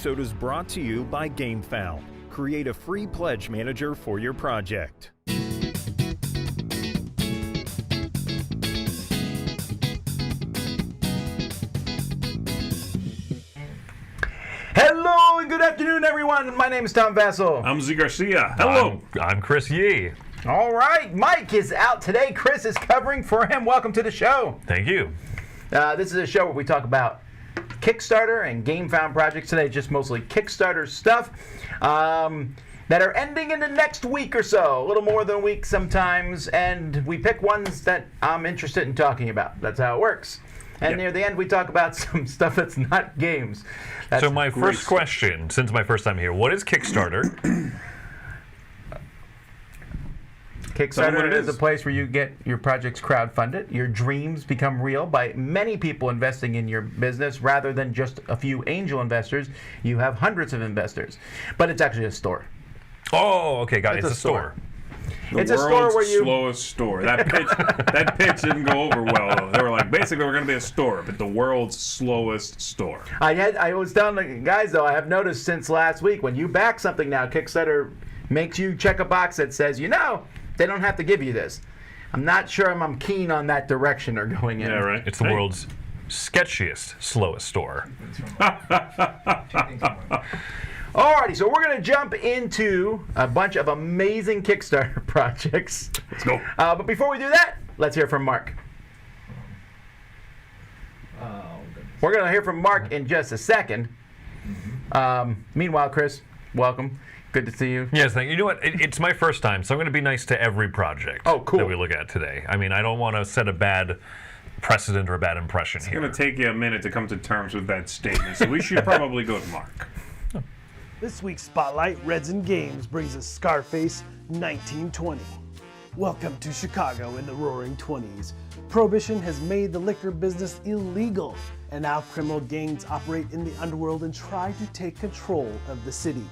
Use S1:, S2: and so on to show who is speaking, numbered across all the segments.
S1: episode is brought to you by GameFound. Create a free pledge manager for your project.
S2: Hello and good afternoon, everyone. My name is Tom Vassell.
S3: I'm Z Garcia. Hello.
S4: I'm Chris Yee.
S2: All right, Mike is out today. Chris is covering for him. Welcome to the show.
S4: Thank you.
S2: This is a show where we talk about Kickstarter and GameFound projects today, just mostly Kickstarter stuff that are ending in the next week or so, a little more than a week sometimes, and we pick ones that I'm interested in talking about. That's how it works. And near the end, we talk about some stuff that's not games. That's
S4: so my first question, since my first time here, what is Kickstarter?
S2: Kickstarter is a place where you get your projects crowdfunded. Your dreams become real by many people investing in your business rather than just a few angel investors. You have hundreds of investors. But it's actually a store.
S4: Oh, okay, got it. It's a store.
S2: It's a store where you...
S3: slowest store. That pitch didn't go over well. They were like, basically, we're going to be a store, but the world's slowest store.
S2: I was telling the guys, though, I have noticed since last week, when you back something now, Kickstarter makes you check a box that says, they don't have to give you this. I'm not sure I'm keen on that direction or going in.
S3: Yeah, right.
S4: It's the world's sketchiest, slowest store.
S2: Alrighty, so we're going to jump into a bunch of amazing Kickstarter projects.
S3: Let's go.
S2: But before we do that, let's hear from Mark. We're going to hear from Mark in just a second. Meanwhile, Chris, welcome. Good to see you.
S4: Yes, thank you. You know what? It's my first time, so I'm going to be nice to every project that we look at today. I mean, I don't want to set a bad precedent or a bad impression here.
S3: It's going to take you a minute to come to terms with that statement, so we should probably go to Mark.
S5: This week's Spotlight Reds and Games brings us Scarface 1920. Welcome to Chicago in the Roaring 20s. Prohibition has made the liquor business illegal, and now criminal gangs operate in the underworld and try to take control of the city.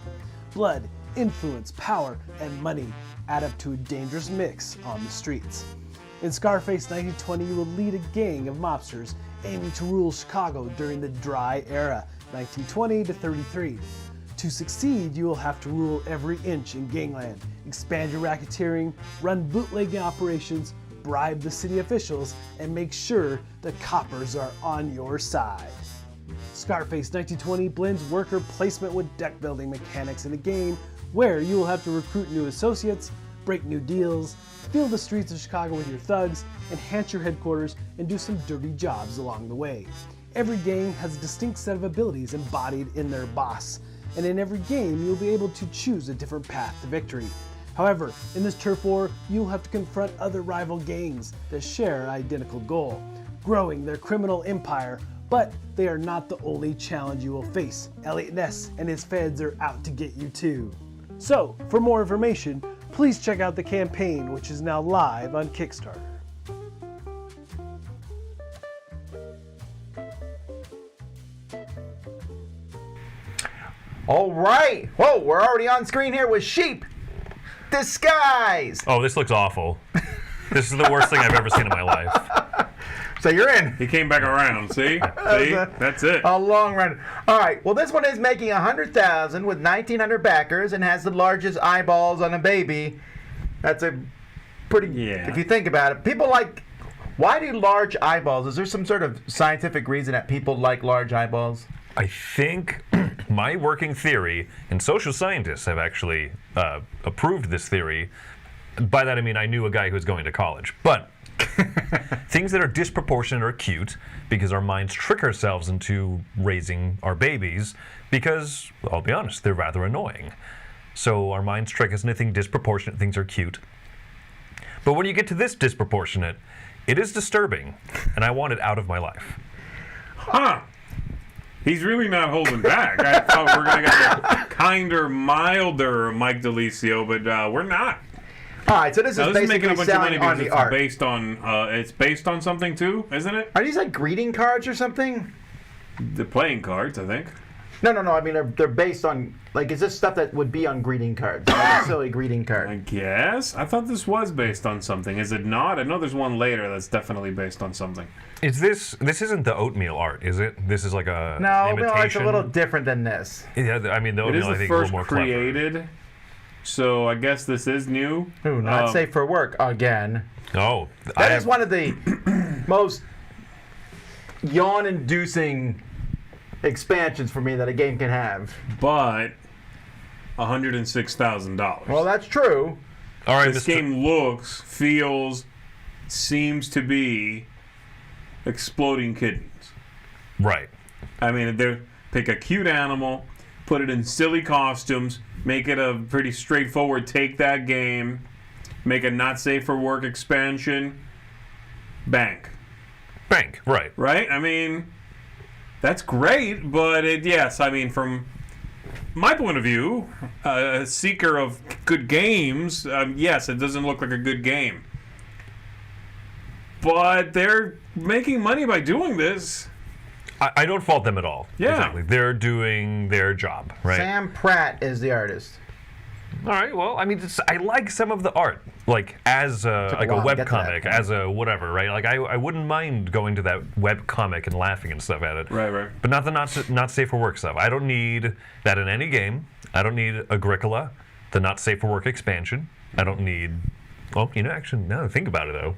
S5: Blood, influence, power, and money add up to a dangerous mix on the streets. In Scarface 1920, you will lead a gang of mobsters aiming to rule Chicago during the dry era, 1920 to 33. To succeed, you will have to rule every inch in gangland, expand your racketeering, run bootlegging operations, bribe the city officials, and make sure the coppers are on your side. Scarface 1920 blends worker placement with deck building mechanics in a game where you will have to recruit new associates, break new deals, fill the streets of Chicago with your thugs, enhance your headquarters, and do some dirty jobs along the way. Every gang has a distinct set of abilities embodied in their boss, and in every game you'll be able to choose a different path to victory. However, in this turf war, you'll have to confront other rival gangs that share an identical goal, growing their criminal empire. But they are not the only challenge you will face. Elliot Ness and his feds are out to get you too. So, for more information, please check out the campaign, which is now live on Kickstarter.
S2: All right. Whoa, we're already on screen here with Sheep Disguise.
S4: Oh, this looks awful. This is the worst thing I've ever seen in my life.
S2: So you're in.
S3: He came back around, see? That's it.
S2: A long run. All right. Well, this one is making $100,000 with 1,900 backers and has the largest eyeballs on a baby. That's a pretty. If you think about it, people like. Why do large eyeballs? Is there some sort of scientific reason that people like large eyeballs?
S4: I think my working theory, and social scientists have actually approved this theory. By that I mean I knew a guy who was going to college, but. Things that are disproportionate are cute because our minds trick ourselves into raising our babies because, I'll be honest, they're rather annoying. So our minds trick us into thinking disproportionate things are cute. But when you get to this disproportionate, it is disturbing, and I want it out of my life.
S3: Huh. He's really not holding back. I thought we were going to get a kinder, milder Mike DeLisio, but we're not.
S2: All right, so this is basically
S3: making a bunch of money
S2: selling on
S3: because
S2: the art.
S3: It's based on something too, isn't it?
S2: Are these like greeting cards or something?
S3: The playing cards, I think.
S2: No. I mean, they're based on, like, is this stuff that would be on greeting cards? Like a silly greeting
S3: I
S2: card.
S3: guess. I thought this was based on something. Is it not? I know there's one later that's definitely based on something.
S4: Is this isn't the oatmeal art, is it? This is like a
S2: No,
S4: imitation.
S2: it's a little different than this.
S4: Yeah, I mean the
S3: It is
S4: oatmeal I
S3: the
S4: think is a
S3: first
S4: little more clever.
S3: created, so I guess this is new.
S2: Ooh, not safe for work again.
S4: Oh,
S2: That is one of the most yawn-inducing expansions for me that a game can have.
S3: But $106,000.
S2: Well, that's true.
S4: All right,
S3: This game looks, feels, seems to be exploding kittens.
S4: right.
S3: I mean, they pick a cute animal, put it in silly costumes, make it a pretty straightforward take that game, make a not safe for work expansion, bank.
S4: Bank, right.
S3: Right? I mean, that's great, but yes, I mean, from my point of view, a seeker of good games, yes, it doesn't look like a good game. But they're making money by doing this.
S4: I don't fault them at all.
S3: Yeah.
S4: Exactly. They're doing their job, right?
S2: Sam Pratt is the artist.
S4: All right. Well, I mean, I like some of the art, like as like a
S2: while to
S4: web
S2: get to that
S4: comic,
S2: point.
S4: as a whatever, right? Like I wouldn't mind going to that web comic and laughing and stuff at it.
S3: Right.
S4: But not the not safe for work stuff. I don't need that in any game. I don't need Agricola, the not safe for work expansion. I don't need. Well, actually, now that I think about it though.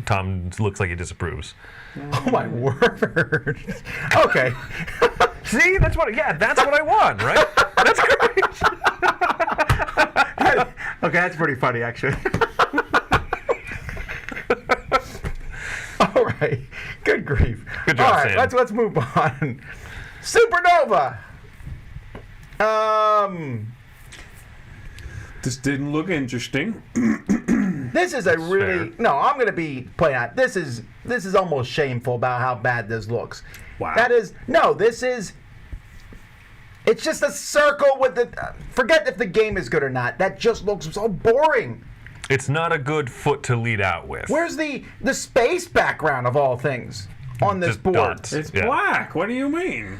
S4: Tom looks like he disapproves.
S2: Oh my word. Okay.
S4: See, that's what I want, right? That's great.
S2: Okay, that's pretty funny, actually. All right. Good grief.
S4: Good job,
S2: All right,
S4: Sam.
S2: let's move on. Supernova.
S3: This didn't look interesting.
S2: This is a really
S4: fair.
S2: no. I'm gonna be playing out. This is almost shameful about how bad this looks.
S3: Wow.
S2: That is no. This is. It's just a circle with the. Forget if the game is good or not. That just looks so boring.
S4: It's not a good foot to lead out with.
S2: Where's the space background of all things on this
S4: Just
S2: board?
S4: dots.
S3: It's
S4: Yeah.
S3: black. What do you mean?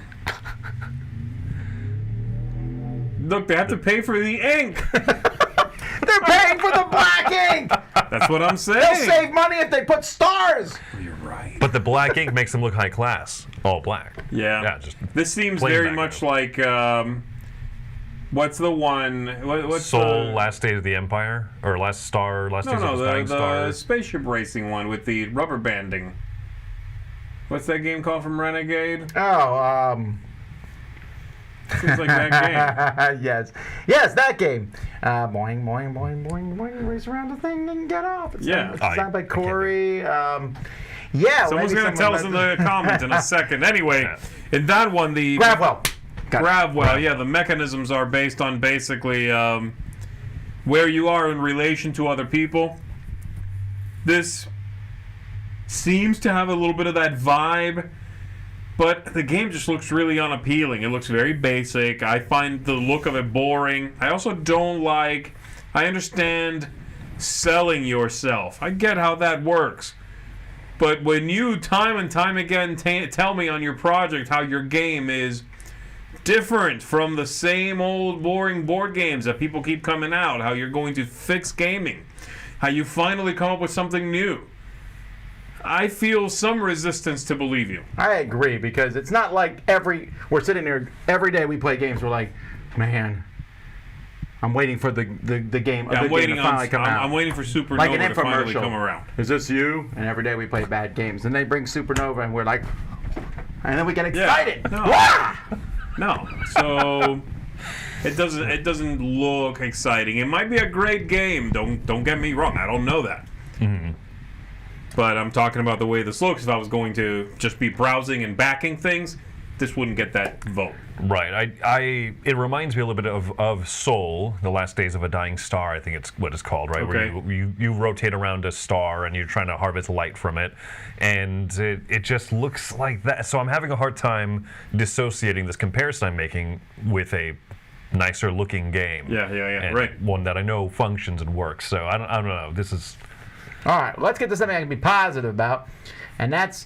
S3: Look, they have to pay for the ink.
S2: They're paying for the black ink.
S3: That's what I'm saying.
S2: They'll save money if they put stars.
S3: You're right.
S4: But the black ink makes them look high class. All black.
S3: Yeah.
S4: Yeah, just
S3: this seems
S4: plain
S3: very
S4: background.
S3: much like what's the one? What's
S4: Soul,
S3: the,
S4: Last Days of the Empire, or Last Days of the Dying
S3: the
S4: Star.
S3: spaceship racing one with the rubber banding. What's that game called from Renegade?
S2: Oh,
S3: Seems like that game.
S2: yes, that game. Boing, boing, boing, boing, boing. Race around the thing and get off. It's
S3: Yeah.
S2: It's designed by Corey. Yeah.
S3: Someone's
S2: maybe
S3: going to tell us in the comment in a second. Anyway,
S4: Yeah.
S3: in that one, the
S2: Gravwell. Got it.
S3: Gravwell, yeah, the mechanisms are based on basically where you are in relation to other people. This seems to have a little bit of that vibe, but the game just looks really unappealing. It looks very basic. I find the look of it boring. I also don't like... I understand selling yourself. I get how that works. But when you time and time again tell me on your project how your game is different from the same old boring board games that people keep coming out, how you're going to fix gaming, how you finally come up with something new, I feel some resistance to believe you.
S2: I agree, because it's not like we're sitting here every day we play games. We're like, man, I'm waiting for the game.
S3: Yeah,
S2: the game to finally come out.
S3: I'm waiting for Supernova
S2: Like an
S3: to finally
S2: infomercial.
S3: come around.
S2: Is this you? And every day we play bad games. And they bring Supernova, and we're like, and then we get excited.
S3: No.
S2: Wah!
S3: No, so it doesn't look exciting. It might be a great game. Don't get me wrong. I don't know that.
S4: Mm-hmm.
S3: But I'm talking about the way this looks. If I was going to just be browsing and backing things, this wouldn't get that vote.
S4: Right. It reminds me a little bit of Soul, The Last Days of a Dying Star, I think it's what it's called, right?
S3: Okay.
S4: Where you rotate around a star and you're trying to harvest light from it. And it just looks like that. So I'm having a hard time dissociating this comparison I'm making with a nicer looking game.
S3: Yeah,
S4: And
S3: right.
S4: one that I know functions and works. So I don't know. This is...
S2: All right, let's get to something I can be positive about, and that's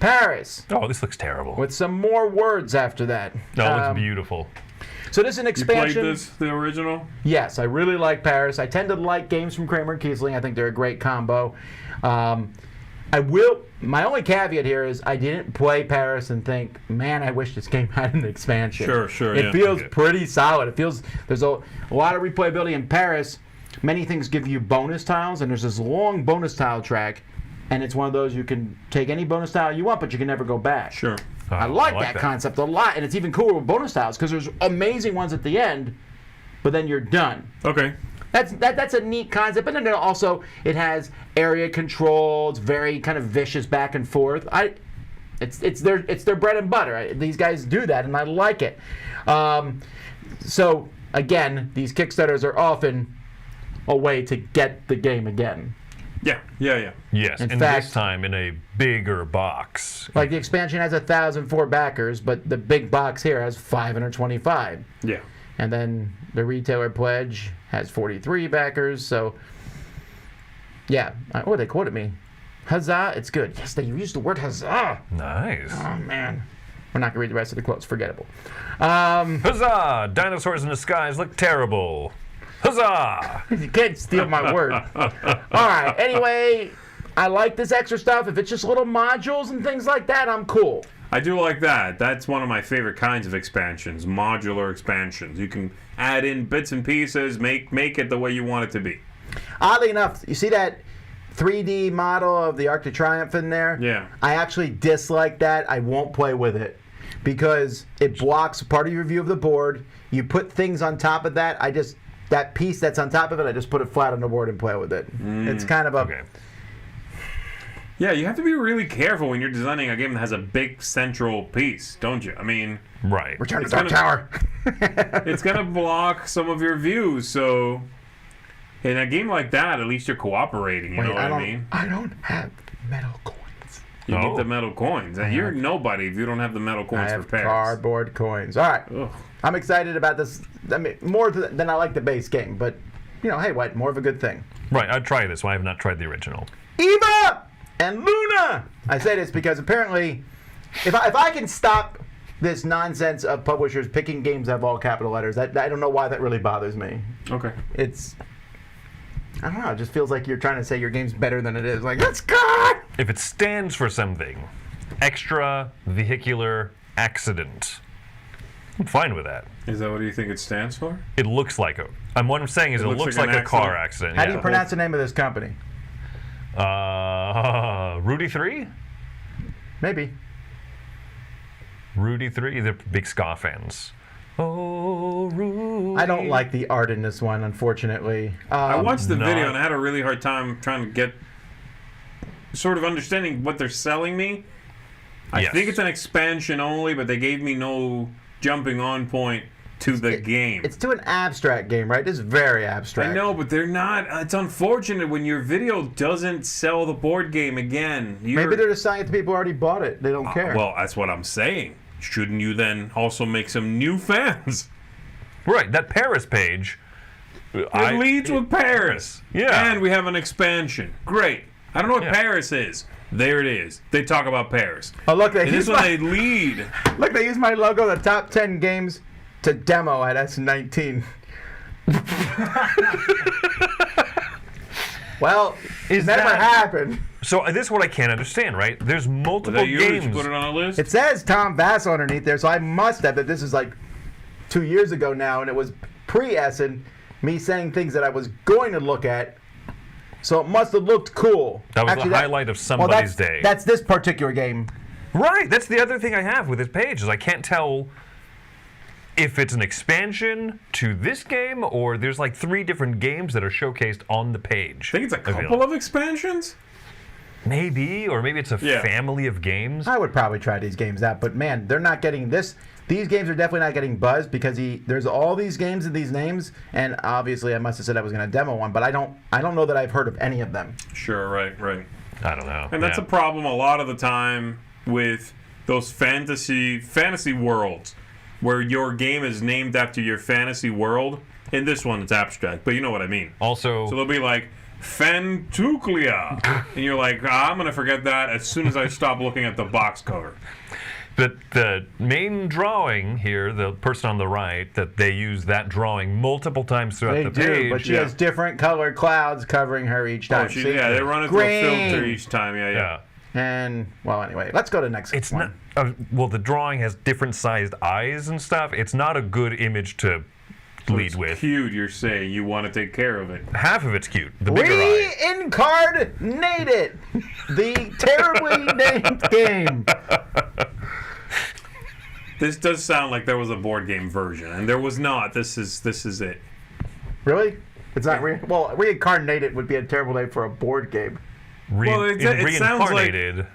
S2: Paris.
S4: Oh, this looks terrible.
S2: With some more words after that.
S4: No, it looks beautiful.
S2: So this is an expansion.
S3: You played the original?
S2: Yes, I really like Paris. I tend to like games from Kramer and Kiesling. I think they're a great combo. My only caveat here is I didn't play Paris and think, man, I wish this game had an expansion.
S3: Sure,
S2: It feels pretty solid. It feels there's a lot of replayability in Paris. Many things give you bonus tiles, and there's this long bonus tile track, and it's one of those you can take any bonus tile you want, but you can never go back.
S3: Sure.
S2: I like that concept a lot, and it's even cooler with bonus tiles because there's amazing ones at the end, but then you're done.
S3: Okay.
S2: That's a neat concept, and then also it has area control. It's very kind of vicious back and forth. It's their bread and butter. These guys do that, and I like it. So again, these Kickstarters are often a way to get the game again.
S3: Yeah.
S4: Yes,
S2: In
S4: and
S2: fact,
S4: this time in a bigger box.
S2: Like the expansion has 1,004 backers, but the big box here has 525.
S3: Yeah.
S2: And then the retailer pledge has 43 backers. So, yeah. They quoted me. Huzzah, it's good. Yes, they used the word huzzah.
S4: Nice.
S2: Oh, man. We're not going to read the rest of the quotes. Forgettable.
S4: Huzzah! Dinosaurs in the skies look terrible. Huzzah!
S2: You can't steal my word. All right. Anyway, I like this extra stuff. If it's just little modules and things like that, I'm cool.
S3: I do like that. That's one of my favorite kinds of expansions, modular expansions. You can add in bits and pieces, make it the way you want it to be.
S2: Oddly enough, you see that 3D model of the Arc de Triomphe in there?
S3: Yeah.
S2: I actually dislike that. I won't play with it because it blocks part of your view of the board. You put things on top of that. That piece that's on top of it, I just put it flat on the board and play with it. It's kind of a...
S4: Okay.
S3: Yeah, you have to be really careful when you're designing a game that has a big central piece, don't you? I mean...
S4: Right.
S2: Return to Dark Tower.
S3: It's going to block some of your views, so... In a game like that, at least you're cooperating, you know what I mean?
S2: I don't have metal coins.
S3: You get the metal coins. And you're nobody if you don't have the metal coins
S2: I have
S3: for Paris.
S2: cardboard coins. All right.
S3: Ugh.
S2: I'm excited about this. I mean, more than I like the base game, but, hey, what? More of a good thing.
S4: Right, I'd try this one. I have not tried the original.
S2: Eva and Luna! I say this because apparently, if I can stop this nonsense of publishers picking games that have all capital letters, I don't know why that really bothers me.
S3: Okay.
S2: I don't know, it just feels like you're trying to say your game's better than it is. Like, let's go!
S4: If it stands for something, extra vehicular accident, I'm fine with that.
S3: Is that what you think it stands for?
S4: It looks like a... what I'm saying is it looks like
S3: an
S4: a car accident.
S2: How do you pronounce the name of this company?
S4: Rudy 3?
S2: Maybe.
S4: Rudy 3? They're big ska fans. Oh, Rudy.
S2: I don't like the art in this one, unfortunately.
S3: I watched the
S4: no.
S3: video and I had a really hard time trying to get sort of understanding what they're selling me. I think it's an expansion only, but they gave me no jumping on point to the game.
S2: It's to an abstract game, right? It's very abstract.
S3: I know, but they're not. It's unfortunate when your video doesn't sell the board game again.
S2: Maybe they're just saying it to people who already bought it. They don't care.
S3: Well, that's what I'm saying. Shouldn't you then also make some new fans?
S4: Right, that Paris page.
S3: It leads with Paris.
S4: Yeah.
S3: And we have an expansion. Great. I don't know what Paris is. There it is. They talk about Paris.
S2: Oh, look,
S3: And this one they lead.
S2: Look, they use my logo, the top 10 games to demo at S19. Well, it never happened.
S4: So this is what I can't understand, right? There's multiple games.
S3: Put it on a list?
S2: It says Tom Vassell underneath there, so I must have that. This is like 2 years ago now, and it was pre-Essen, me saying things that I was going to look at. So it must have looked cool.
S4: That was the highlight of somebody's day.
S2: That's this particular game.
S4: Right, that's the other thing I have with this page is I can't tell if it's an expansion to this game or there's like 3 different games that are showcased on the page.
S3: I think it's a couple of expansions?
S4: Maybe, or maybe it's a family of games.
S2: I would probably try these games out, but man, they're not getting this. These games are definitely not getting buzzed because there's all these games and these names, and obviously I must have said I was going to demo one, but I don't know that I've heard of any of them.
S3: Sure, right.
S4: I don't know.
S3: And that's a problem a lot of the time with those fantasy worlds where your game is named after your fantasy world. In this one, it's abstract, but you know what I mean.
S4: Also,
S3: so they'll be like, Fantuclia. And you're like, I'm going to forget that as soon as I stop looking at the box cover.
S4: But the main drawing here, the person on the right, that they use that drawing multiple times throughout the page.
S2: But she has different colored clouds covering her each time.
S3: They run it through a filter each time. Yeah.
S2: And, well, anyway, let's go to the next one.
S4: It's not. Well, the drawing has different sized eyes and stuff. It's not a good image to lead
S3: It's
S4: with.
S3: cute, you're saying. You want to take care of it.
S4: Half of it's cute. The bigger eye.
S2: Reincardnated, the terribly named game.
S3: This does sound like there was a board game version, and there was not. This is it.
S2: Really? It's not Reincarnated would be a terrible name for a board game.
S3: It sounds like
S4: Reincarnated.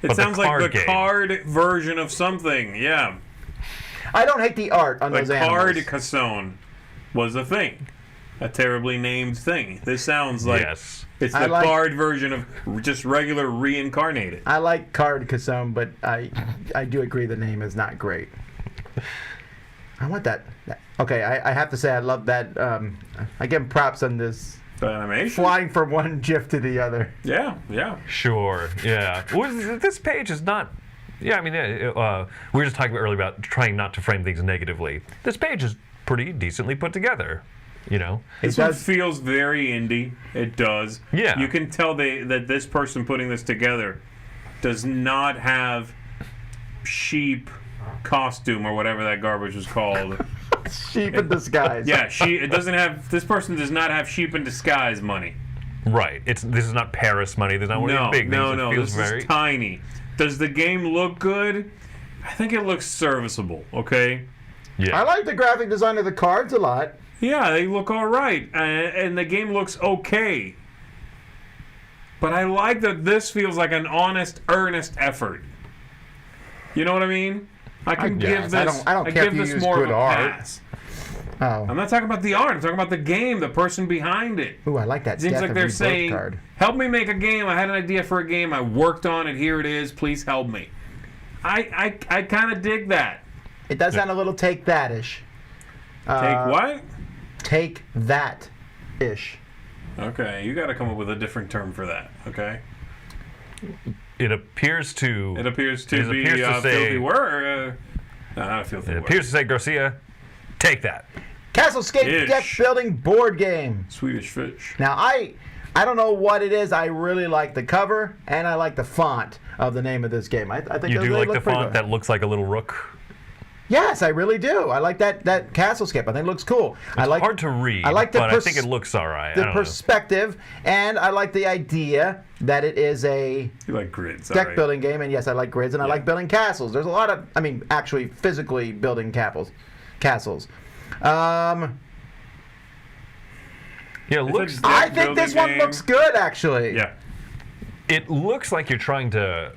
S3: it sounds like the
S4: game.
S3: card version of something. Yeah,
S2: I don't hate the art on
S3: the
S2: those
S3: card
S2: animals.
S3: Cassone was a thing, a terribly named thing. This sounds like it's the card version of just regular Reincarnated.
S2: I like card Cassone, but I do agree the name is not great. I want that. Okay, I have to say I love that. I give him props on this.
S3: The animation
S2: Flying from one GIF to the other.
S3: Yeah.
S4: Sure, yeah. Well, this page is not. Yeah, I mean, we were just talking earlier about trying not to frame things negatively. This page is pretty decently put together, you know.
S3: This one feels very indie. It does.
S4: Yeah.
S3: You can tell that this person putting this together does not have sheep costume or whatever that garbage was called.
S2: Sheep in disguise.
S3: Yeah, it doesn't have. This person does not have sheep in disguise money.
S4: Right. This is not Paris money. There's not one of these big things.
S3: No.
S4: It feels
S3: This
S4: very
S3: is tiny. Does the game look good? I think it looks serviceable. Okay.
S4: Yeah.
S2: I like the graphic design of the cards a lot.
S3: Yeah, they look all right, and the game looks okay. But I like that this feels like an honest, earnest effort. You know what I mean? I can give this.
S2: I don't care if you
S3: this
S2: use
S3: more
S2: good
S3: of a
S2: art.
S3: pass.
S2: Oh.
S3: I'm not talking about the art. I'm talking about the game, the person behind it.
S2: Ooh, I like that.
S3: Seems like they're saying,
S2: card.
S3: "Help me make a game. I had an idea for a game. I worked on it. Here it is. Please help me." I kind of dig that.
S2: It does sound a little take that-ish.
S3: Take what?
S2: Take that-ish.
S3: Okay, you got to come up with a different term for that. Okay.
S4: It appears to.
S3: It appears to be
S4: appears to say,
S3: filthy word. No, not a filthy
S4: It
S3: word.
S4: appears to say, Garcia, take that.
S2: CastleScape
S3: Ish.
S2: deck building board game.
S3: Swedish fish.
S2: Now, I don't know what it is. I really like the cover, and I like the font of the name of this game. I think
S4: You
S2: they
S4: do like
S2: look
S4: the
S2: pretty
S4: font
S2: good.
S4: that looks like a little rook?
S2: Yes, I really do. I like that CastleScape. I think it looks cool.
S4: It's hard to read,
S2: I like
S4: but I think it looks all right. I
S2: The
S4: don't know.
S2: perspective, and I like the idea that it is a
S3: You like grids.
S2: deck
S3: all right.
S2: building game, and yes, I like grids, and I like building castles. There's a lot of, actually physically building castles.
S4: Yeah, it looks.
S3: deck
S2: I think this
S3: building
S2: one
S3: game.
S2: looks good, actually.
S3: Yeah.
S4: It looks like you're trying to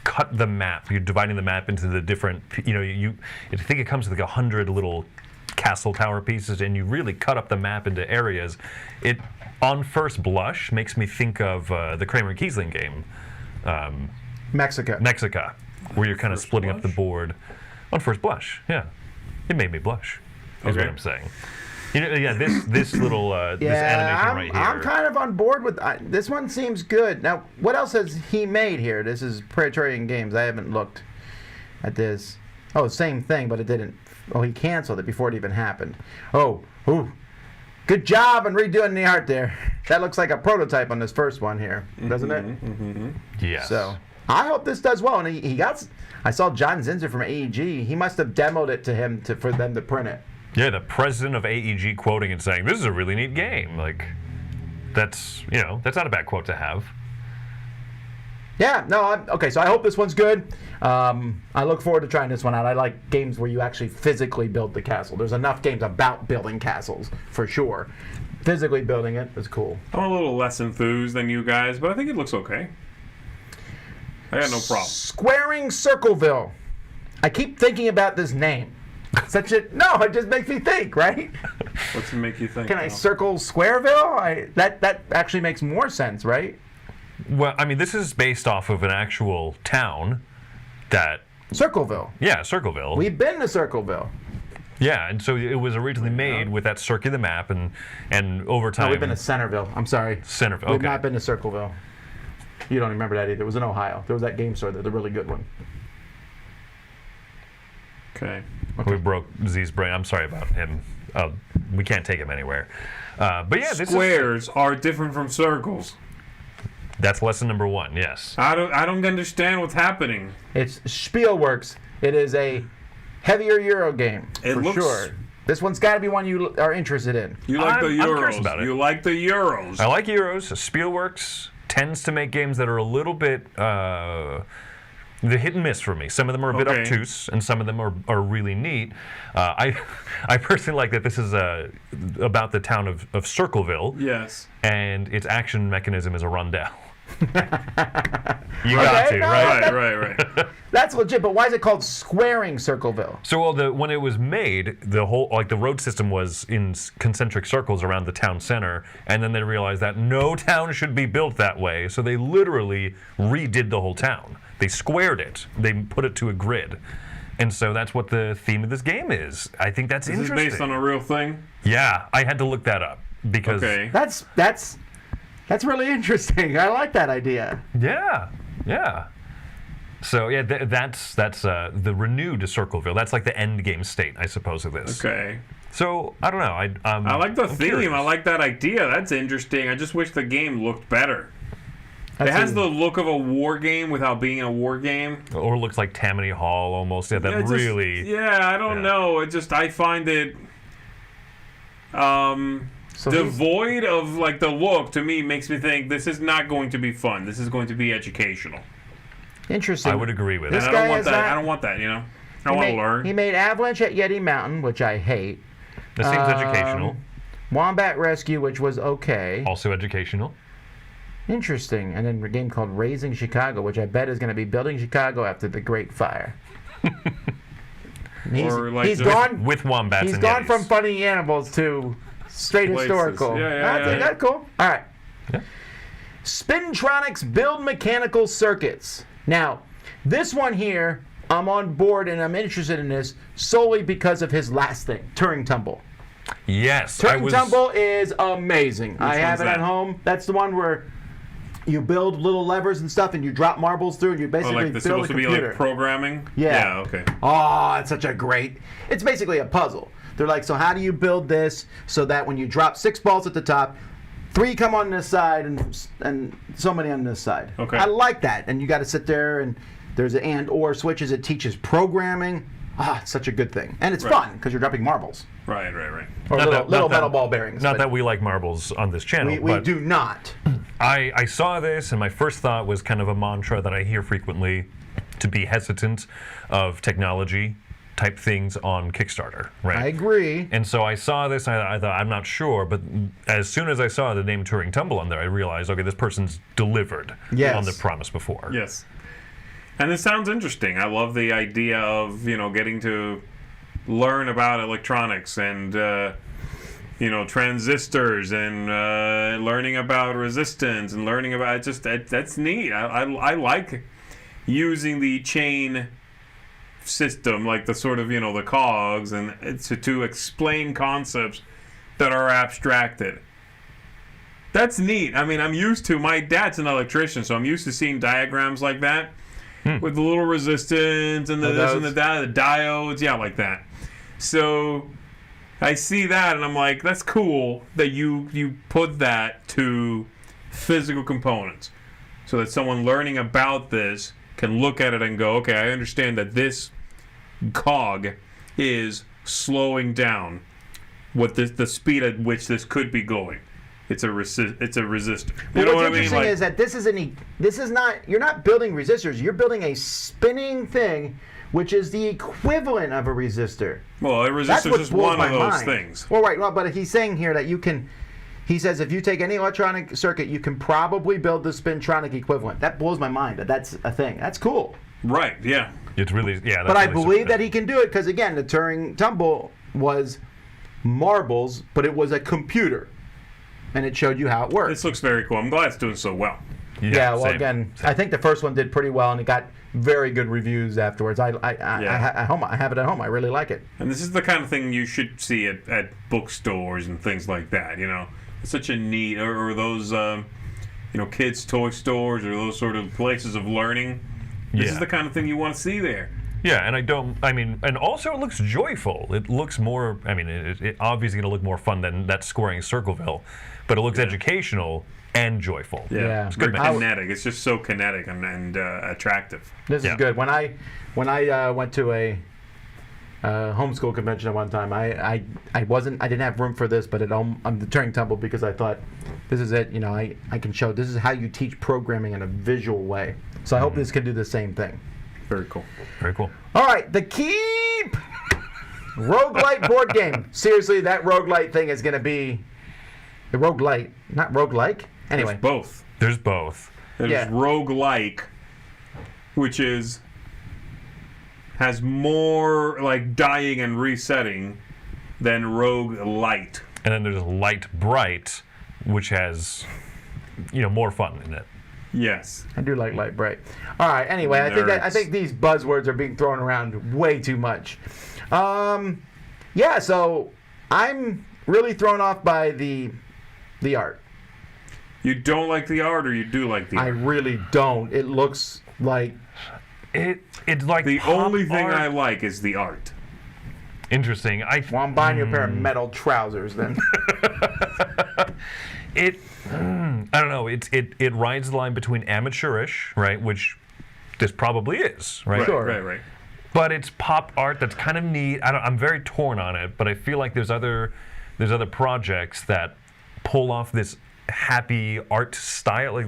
S4: cut the map. You're dividing the map into the different. I think it comes with like 100 little castle tower pieces, and you really cut up the map into areas. It, on first blush, makes me think of the Kramer and Kiesling game, Mexica, where you're kind of splitting up the board. On first blush, yeah, it made me blush. Is what I'm saying. This little this animation right here.
S2: I'm kind of on board with this one. Seems good. Now, what else has he made here? This is Praetorian Games. I haven't looked at this. Oh, same thing, but it didn't. Oh, he canceled it before it even happened. Oh, ooh. Good job on redoing the art there. That looks like a prototype on this first one here, doesn't it?
S3: Mm-hmm.
S4: Yes.
S2: So I hope this does well. And he got. I saw John Zinzer from AEG. He must have demoed it to him for them to print it.
S4: Yeah, the president of AEG quoting and saying, "This is a really neat game." Like, that's not a bad quote to have.
S2: Yeah, no, okay, so I hope this one's good. I look forward to trying this one out. I like games where you actually physically build the castle. There's enough games about building castles, for sure. Physically building it is cool.
S3: I'm a little less enthused than you guys, but I think it looks okay. I got no problem.
S2: Squaring Circleville. I keep thinking about this name. No, it just makes me think, right?
S3: What's it make you think?
S2: Can I circle Squareville? That actually makes more sense, right?
S4: Well, I mean, this is based off of an actual town that.
S2: Circleville.
S4: Yeah, Circleville.
S2: We've been to Circleville.
S4: Yeah, and so it was originally made with that circular map, and over time...
S2: No, we've been to Centerville. I'm sorry.
S4: Centerville,
S2: We've
S4: okay.
S2: not been to Circleville. You don't remember that either. It was in Ohio. There was that game store there, the really good one.
S3: Okay.
S4: We broke Z's brain. I'm sorry about him. We can't take him anywhere. But yeah,
S3: Squares are different from circles.
S4: That's lesson number 1, yes.
S3: I don't understand what's happening.
S2: It's Spielworks. It is a heavier Euro game, for sure. This one's got to be one you are interested in.
S3: You like the
S4: I'm curious
S3: Euros.
S4: about it.
S3: You like the Euros.
S4: I like Euros. Spielworks tends to make games that are a little bit the hit and miss for me. Some of them are a bit obtuse, and some of them are really neat. I personally like that this is about the town of Circleville.
S3: Yes.
S4: And its action mechanism is a rondelle. You
S2: got
S4: to, right?
S3: Right.
S2: That's legit, but why is it called Squaring Circleville?
S4: So when it was made, the whole the road system was in concentric circles around the town center, and then they realized that no town should be built that way, so they literally redid the whole town. They squared it. They put it to a grid. And so that's what the theme of this game is. I think that's interesting.
S3: Is this based on a real thing?
S4: Yeah, I had to look that up because
S2: That's really interesting. I like that idea.
S4: Yeah. So yeah, that's the renewed Circleville. That's like the end game state, I suppose, of this.
S3: Okay.
S4: So I don't know.
S3: I like the theme.
S4: Curious.
S3: I like that idea. That's interesting. I just wish the game looked better. It has the look of a war game without being a war game.
S4: Or looks like Tammany Hall almost. Yeah, that really.
S3: Yeah, I don't know. I find it devoid of like the look. To me, makes me think this is not going to be fun. This is going to be educational.
S2: Interesting.
S4: I would agree with
S2: This
S4: that.
S2: guy
S3: I don't want
S2: has
S3: that.
S2: not-
S3: I don't want that. You know, I want to learn.
S2: He made Avalanche at Yeti Mountain, which I hate.
S4: This seems educational.
S2: Wombat Rescue, which was okay.
S4: Also educational.
S2: Interesting. And then a game called Raising Chicago, which I bet is going to be building Chicago after the Great Fire. He's gone
S4: with wombats.
S2: He's
S4: and
S2: gone
S4: yetis.
S2: from funny animals to straight
S3: Places.
S2: historical.
S3: Yeah.
S2: That's cool. All right.
S4: Yeah.
S2: Spintronics build mechanical circuits. Now, this one here, I'm on board and I'm interested in this solely because of his last thing, Turing Tumble.
S4: Yes.
S2: Turing Tumble is amazing. I have
S3: one's
S2: it at
S3: that?
S2: home. That's the one where you build little levers and stuff and you drop marbles through and you basically
S3: Like this
S2: build a
S3: supposed to be
S2: computer.
S3: like programming.
S2: Yeah.
S3: Okay.
S2: Oh, it's such a great... It's basically a puzzle. They're like, so how do you build this so that when you drop 6 balls at the top, 3 come on this side and so many on this side.
S3: Okay.
S2: I like that. And you got to sit there and there's an and/or switches. It teaches programming. It's such a good thing. And it's fun because you're dropping marbles.
S3: Right.
S2: Or little metal ball bearings.
S4: Not that we like marbles on this channel.
S2: We
S4: but
S2: do not.
S4: I saw this, and my first thought was kind of a mantra that I hear frequently, to be hesitant of technology type things on Kickstarter, right?
S2: I agree.
S4: And so I saw this, and I thought, I'm not sure, but as soon as I saw the name Turing Tumble on there, I realized, okay, this person's delivered on the promise before.
S3: Yes. And this sounds interesting. I love the idea of, getting to learn about electronics and, transistors and learning about resistance and learning about that's neat. I like using the chain system, like the sort of, the cogs, and to explain concepts that are abstracted. That's neat. I mean, my dad's an electrician, so I'm used to seeing diagrams like that. With the little resistance and the this and the diodes, like that. So I see that and I'm like, that's cool that you put that to physical components, so that someone learning about this can look at it and go, okay, I understand that this cog is slowing down the speed at which this could be going. It's a resistor. You know what I mean?
S2: What's interesting is that this is not, you're not building resistors, you're building a spinning thing, which is the equivalent of a resistor.
S3: Well, a resistor is just one of those things.
S2: Well, right, but he's saying here that he says if you take any electronic circuit, you can probably build the spintronic equivalent. That blows my mind, that that's a thing. That's cool.
S3: Right, yeah.
S4: It's really, yeah.
S2: But I believe that he can do it because, again, the Turing Tumble was marbles, but it was a computer. And it showed you how it worked.
S3: This looks very cool. I'm glad it's doing so well.
S2: Yeah, well,
S4: same.
S2: again, I think the first one did pretty well, and it got very good reviews afterwards. I have it at home. I really like it.
S3: And this is the kind of thing you should see at bookstores and things like that. It's such a neat, or those kids' toy stores or those sort of places of learning. This is the kind of thing you want to see there.
S4: Yeah, and also it looks joyful. It looks more, it obviously going to look more fun than that scoring Circleville, but it looks educational and joyful.
S2: Yeah.
S3: It's good. Kinetic. It's just so kinetic and attractive.
S2: This is good. When I went to a homeschool convention at one time, I didn't have room for this, but I'm the Turing Temple because I thought this is it. I can show this is how you teach programming in a visual way. So I hope this can do the same thing.
S3: Very cool.
S4: Very cool.
S2: All right, the Keeyp roguelite board game. Seriously, that roguelite thing is going to be the roguelite, not roguelike. Anyway,
S3: There's both. There's roguelike, which has more like dying and resetting than roguelite.
S4: And then there's Light Bright, which has more fun in it.
S3: Yes.
S2: I do like Light Bright. All right. Anyway, I think these buzzwords are being thrown around way too much. So I'm really thrown off by the art.
S3: You don't like the art, or you do like the art?
S2: I really don't. It looks like
S4: it's like
S3: the only thing
S4: art.
S3: I like is the art.
S4: Interesting.
S2: Well, I'm buying you a pair of metal trousers then.
S4: I don't know. It rides the line between amateurish, right, which this probably is, right?
S2: Sure.
S3: Right.
S4: But it's pop art that's kind of neat. I'm very torn on it, but I feel like there's other projects that pull off this happy art style, like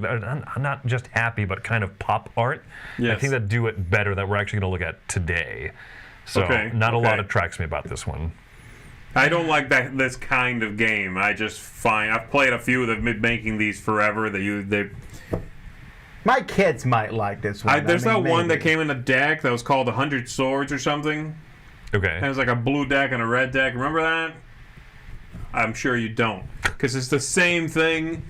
S4: not just happy, but kind of pop art.
S3: Yes.
S4: I think that do it better that we're actually going to look at today. So not a lot attracts me about this one.
S3: I don't like this kind of game. I've played a few that have been making these forever.
S2: My kids might like this one.
S3: There's one that came in a deck that was called 100 Swords or something.
S4: Okay.
S3: And it was like a blue deck and a red deck. Remember that? I'm sure you don't, because it's the same thing.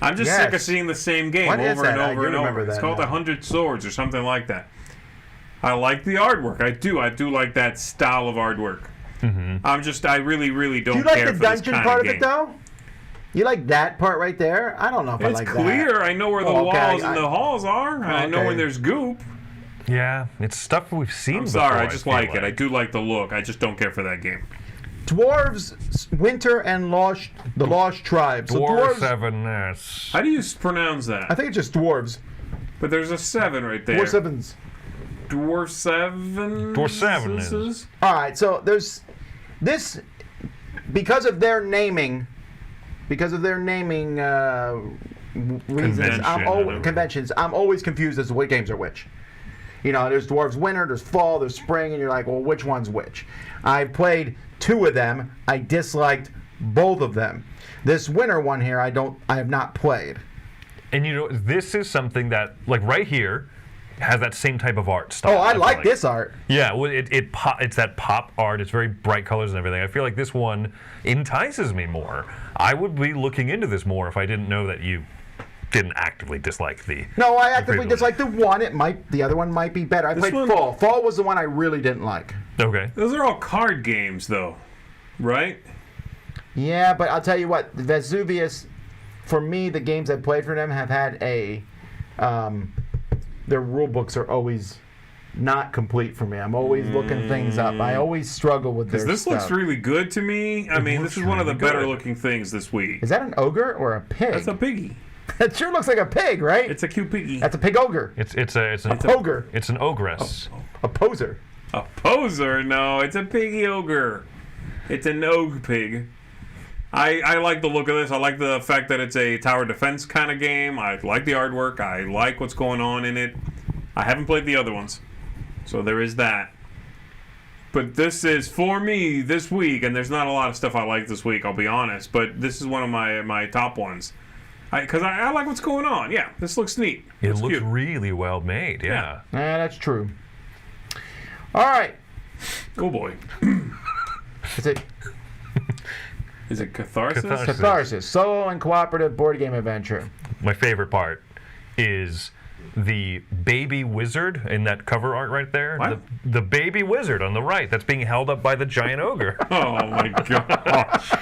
S3: I'm just sick of seeing the same game over and over and over. It's called 100 Swords or something like that. I like the artwork. I do like that style of artwork. Mm-hmm. I really, really don't care for this kind of game.
S2: Do you like the dungeon part of it, though? You like that part right there? I don't know if I like that.
S3: It's clear. I know where the walls and the halls are. I know when there's goop.
S4: Yeah, it's stuff we've seen before.
S3: I'm sorry, I just like it. I do like the look. I just don't care for that game.
S2: Dwar7s Winter and the Lost Tribes.
S4: Dwar7s.
S3: How do you pronounce that?
S2: I think it's just dwarves.
S3: But there's a 7 right there.
S2: Dwar7s.
S3: Dwar7s?
S2: All right, so there's this, because of their naming reasons, conventions, I'm always confused as to what games are which. There's Dwar7s Winter, there's Fall, there's Spring, and you're like, well, which one's which? I've played 2 of them. I disliked both of them. This Winter one here, I have not played.
S4: And this is something that, like right here, has that same type of art style.
S2: Oh, I like this art.
S4: Yeah, well, it's that pop art. It's very bright colors and everything. I feel like this one entices me more. I would be looking into this more if I didn't know that you didn't actively dislike the.
S2: No, I actively dislike the one. The other one might be better. I played Fall. Fall was the one I really didn't like.
S4: Okay.
S3: Those are all card games, though, right?
S2: Yeah, but I'll tell you what, Vesuvius, for me, the games I've played for them have had their rule books are always not complete for me. I'm always looking things up. I always struggle with their stuff.
S3: This looks really good to me. I mean, this is one of the better looking things this week.
S2: Is that an ogre or a pig?
S3: That's a piggy.
S2: That sure looks like a pig, right?
S3: It's a cute piggy.
S2: That's a pig ogre.
S4: It's an
S2: ogre.
S4: It's an ogress.
S2: A poser.
S3: A poser? No, it's a piggy ogre. It's an ogre pig. I like the look of this. I like the fact that it's a tower defense kind of game. I like the artwork. I like what's going on in it. I haven't played the other ones, so there is that. But this is, for me, this week, and there's not a lot of stuff I like this week, I'll be honest, but this is one of my top ones. Because I like what's going on. Yeah, this looks neat.
S4: It looks really well made, yeah.
S2: Yeah, that's true. All right.
S3: Oh, boy. Is it Catharsis?
S2: Catharsis. Solo and cooperative board game adventure.
S4: My favorite part is the baby wizard in that cover art right there.
S3: What?
S4: The baby wizard on the right that's being held up by the giant ogre.
S3: Oh my gosh.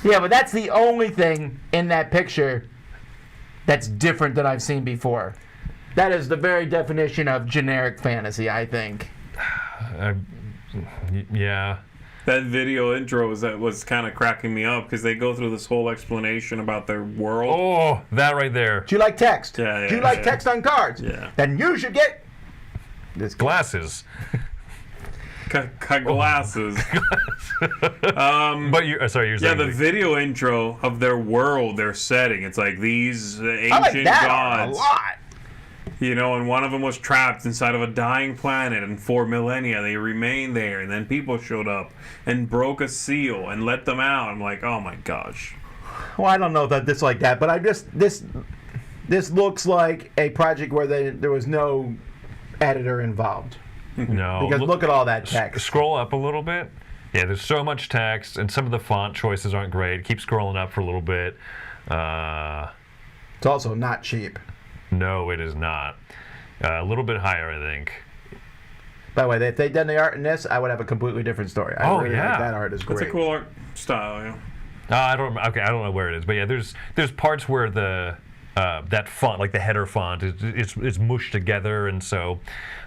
S2: Yeah, but that's the only thing in that picture that's different than I've seen before. That is the very definition of generic fantasy, I think.
S4: Yeah.
S3: That video intro was kind of cracking me up because they go through this whole explanation about their world.
S4: Oh, that right there.
S2: Do you like text?
S3: Yeah,
S2: Do you like text on cards?
S3: Yeah.
S2: Then you should get this
S4: Glasses.
S3: Glasses.
S4: But you're sorry, you're
S3: Yeah,
S4: saying
S3: the video intro of their world, their setting. It's like these ancient
S2: I like that
S3: gods.
S2: a lot.
S3: You know, and one of them was trapped inside of a dying planet, and for millennia they remained there, and then people showed up and broke a seal and let them out. I'm like, oh my gosh.
S2: Well, I don't know that this like that, but I just this looks like a project where there was no editor involved.
S4: No.
S2: Because look at all that text.
S4: Scroll up a little bit. Yeah, there's so much text, and some of the font choices aren't great. Keep scrolling up for a little bit.
S2: It's also not cheap.
S4: No, it is not. A little bit higher, I think.
S2: By the way, if they'd done the art in this, I would have a completely different story. I really like that art is great.
S3: It's a cool art style, yeah.
S4: I don't know where it is, but yeah, there's parts where the that font, like the header font, is mushed together, and so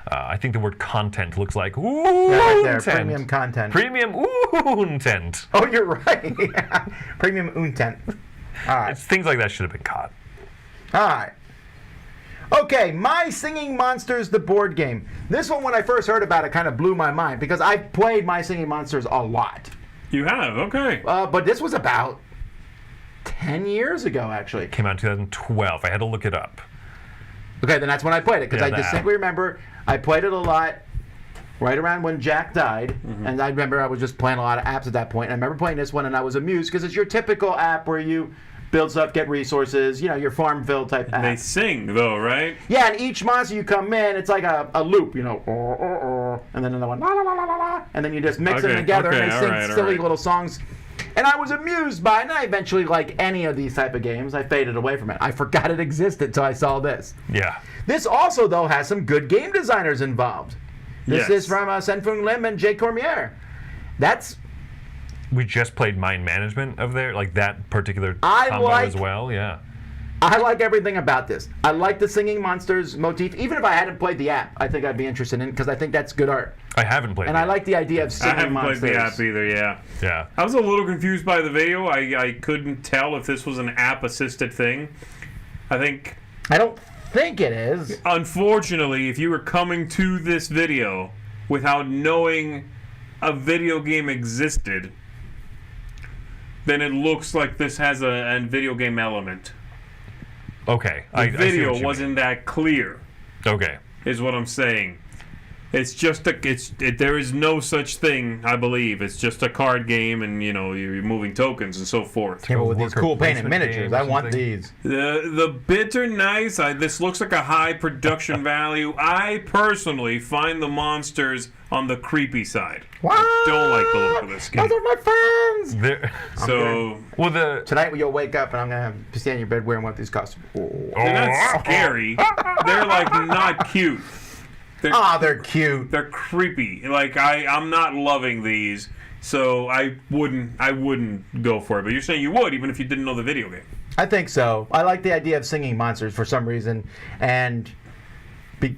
S4: I think the word content looks like
S2: right there, premium content.
S4: Premium content.
S2: Oh, you're right. Premium content. All right.
S4: Things like that should have been caught.
S2: All right. Okay, My Singing Monsters, the board game. This one, when I first heard about it, kind of blew my mind because I've played My Singing Monsters a lot.
S3: You have? Okay.
S2: But this was about 10 years ago, actually.
S4: Came out in 2012. I had to look it up.
S2: Okay, then that's when I played it because
S4: Yeah,
S2: I
S4: that.
S2: distinctly remember I played it a lot right around when Jack died. And I remember I was just playing a lot of apps at that point. And I remember playing this one and I was amused because it's your typical app where you build stuff, get resources, you know, your Farmville type app.
S3: They sing, though, right?
S2: Yeah, and each monster you come in, it's like a loop, you know, and then another one, la la la la la la, and then you just mix them together and they sing silly little songs. And I was amused by it, and I eventually, like any of these type of games, I faded away from it. I forgot it existed until I saw this.
S4: Yeah.
S2: This also, though, has some good game designers involved. This
S3: Yes.
S2: is from Senfung Lim and Jay Cormier.
S4: We just played Mind Management of there, like that particular
S2: I
S4: combo
S2: like-
S4: as well. Yeah.
S2: I like everything about this. I like the singing monsters motif. Even if I hadn't played the app, I think I'd be interested in it because I think that's good art.
S4: I haven't played.
S2: And
S4: it
S2: I
S4: yet.
S2: like the idea of
S3: I
S2: singing
S3: haven't
S2: monsters.
S3: played the app either, yeah.
S4: Yeah.
S3: I was a little confused by the video. I couldn't tell if this was an app-assisted thing. I think,
S2: I don't think it is.
S3: unfortunately, if you were coming to this video without knowing a video game existed, then it looks like this has a video game element.
S4: Okay.
S3: The
S4: I see
S3: video
S4: what you
S3: wasn't that clear,
S4: mean. Okay.
S3: is what I'm saying. It's just there is no such thing, I believe. It's just a card game, and you know you're moving tokens and so forth.
S2: Yeah, but with these
S4: worker
S2: cool painted
S4: placement
S2: miniatures,
S4: games
S2: I
S4: and
S2: want
S4: things.
S2: these.
S3: The bits are nice. This looks like a high production value. I personally find the monsters on the creepy side.
S2: What?
S3: I don't like the look of this game.
S2: Those are my friends.
S4: There,
S3: So
S4: well, the
S2: Tonight you'll wake up and I'm gonna have to stay in your bed wearing one of these costumes.
S3: they're not scary. They're like not cute.
S2: They're cute.
S3: They're creepy. Like I'm not loving these, so I wouldn't go for it. But you're saying you would, even if you didn't know the video game.
S2: I think so. I like the idea of singing monsters for some reason, and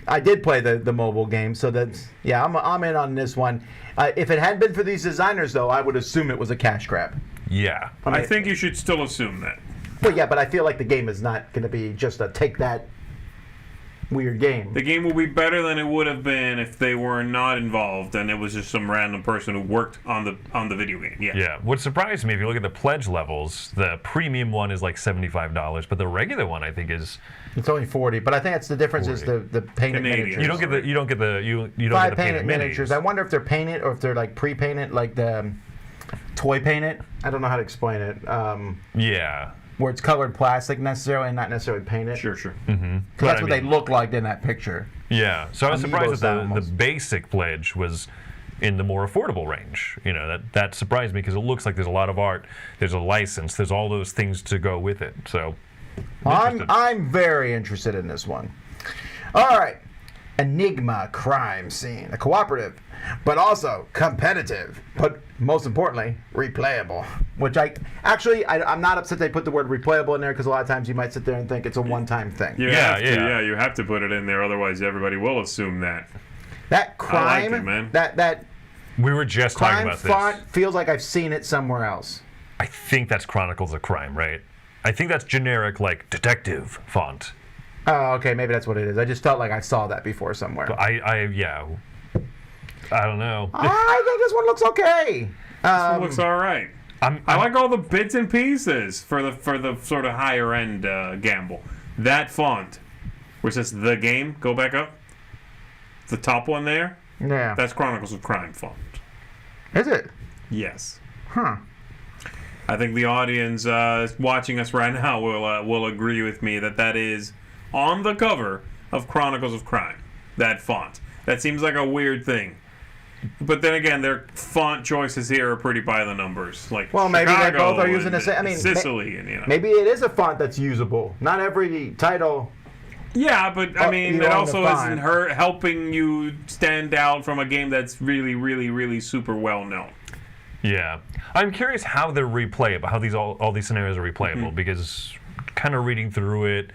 S2: I did play the mobile game, so that's I'm in on this one. If it hadn't been for these designers, though, I would assume it was a cash grab.
S4: yeah.
S3: I think you should still assume that.
S2: Well, yeah, but I feel like the game is not going to be just a take that weird game.
S3: The game will be better than it would have been if they were not involved and it was just some random person who worked on the video game. Yeah.
S4: Yeah. What surprised me, if you look at the pledge levels, the premium one is like $75, but the regular one I think is
S2: It's only 40, but I think that's the difference is the painted
S3: Canadian.
S2: miniatures.
S4: you don't get the you don't get the
S2: 5
S4: painted
S2: miniatures. I wonder if they're painted or if they're like pre-painted, like the toy painted. I don't know how to explain it.
S4: Yeah.
S2: Where it's colored plastic necessarily and not necessarily painted.
S3: Sure.
S2: Because that's what they look like in that picture.
S4: Yeah. So I was surprised
S2: Amiibo
S4: that the
S2: almost.
S4: basic pledge was in the more affordable range. You know, that surprised me because it looks like there's a lot of art, there's a license, there's all those things to go with it. So
S2: I'm very interested in this one. All right. Enigma crime scene. A cooperative, but also competitive. But most importantly, replayable. Which I'm not upset they put the word replayable in there because a lot of times you might sit there and think it's a one-time thing.
S3: You have to put it in there, otherwise everybody will assume that.
S2: That crime,
S3: I like it, man.
S2: that
S4: We were just talking
S2: crime
S4: about
S2: font
S4: this.
S2: feels like I've seen it somewhere else.
S4: I think that's Chronicles of Crime, right? I think that's generic, like, detective font.
S2: Oh, okay, maybe that's what it is. I just felt like I saw that before somewhere.
S4: But I don't know.
S2: I think this one looks okay.
S3: It looks all right.
S4: I
S3: like all the bits and pieces for the sort of higher end gamble. That font, which says the game, go back up. The top one there,
S2: Yeah.
S3: that's Chronicles of Crime font.
S2: Is it?
S3: Yes.
S2: Huh.
S3: I think the audience watching us right now will agree with me that is on the cover of Chronicles of Crime. That font. That seems like a weird thing. But then again, their font choices here are pretty by the numbers. Like,
S2: Well, maybe
S3: Chicago
S2: they both are using
S3: and
S2: the same. I mean,
S3: Sicily and
S2: maybe it is a font that's usable. Not every title.
S3: Yeah, but I mean,
S2: you
S3: it
S2: own the
S3: also
S2: font.
S3: isn't helping you stand out from a game that's really, really, really super well known.
S4: Yeah, I'm curious how they're replayable, how all these scenarios are replayable, because kind of reading through it,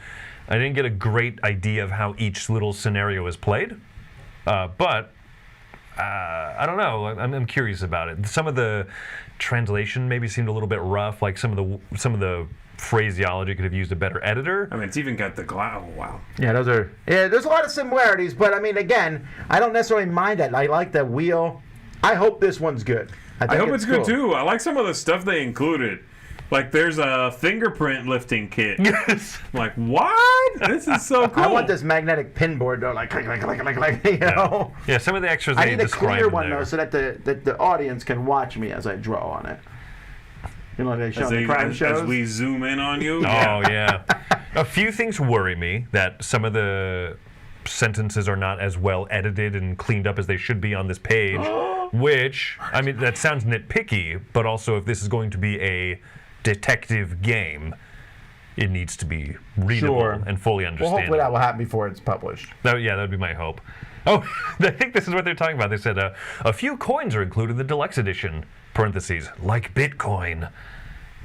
S4: I didn't get a great idea of how each little scenario is played, but I don't know. I'm curious about it. Some of the translation maybe seemed a little bit rough. Like some of the phraseology could have used a better editor.
S3: I mean, it's even got the oh, wow.
S2: Yeah, there's a lot of similarities, but I mean, again, I don't necessarily mind that. I like the wheel. I hope this one's good.
S3: I hope it's good
S2: cool.
S3: too. I like some of the stuff they included. Like, there's a fingerprint lifting kit.
S4: Yes.
S3: I'm like, what? This is so cool.
S2: I want this magnetic pin board though, like click, click, click, click, click, you know.
S4: Yeah, some of the extras
S2: I
S4: they
S2: need a
S4: describe
S2: clear
S4: in
S2: one
S4: there.
S2: though, so that the audience can watch me as I draw on it. You know, like they show in the crime shows.
S3: As we zoom in on you.
S4: Oh, yeah. A few things worry me, that some of the sentences are not as well edited and cleaned up as they should be on this page, which, I mean, that sounds nitpicky, but also if this is going to be a detective game, it needs to be readable and fully
S2: Well,
S4: understandable.
S2: hopefully that will happen before it's published.
S4: That would be my hope. Oh, I think this is what they're talking about. They said a few coins are included in the deluxe edition, parentheses, like Bitcoin.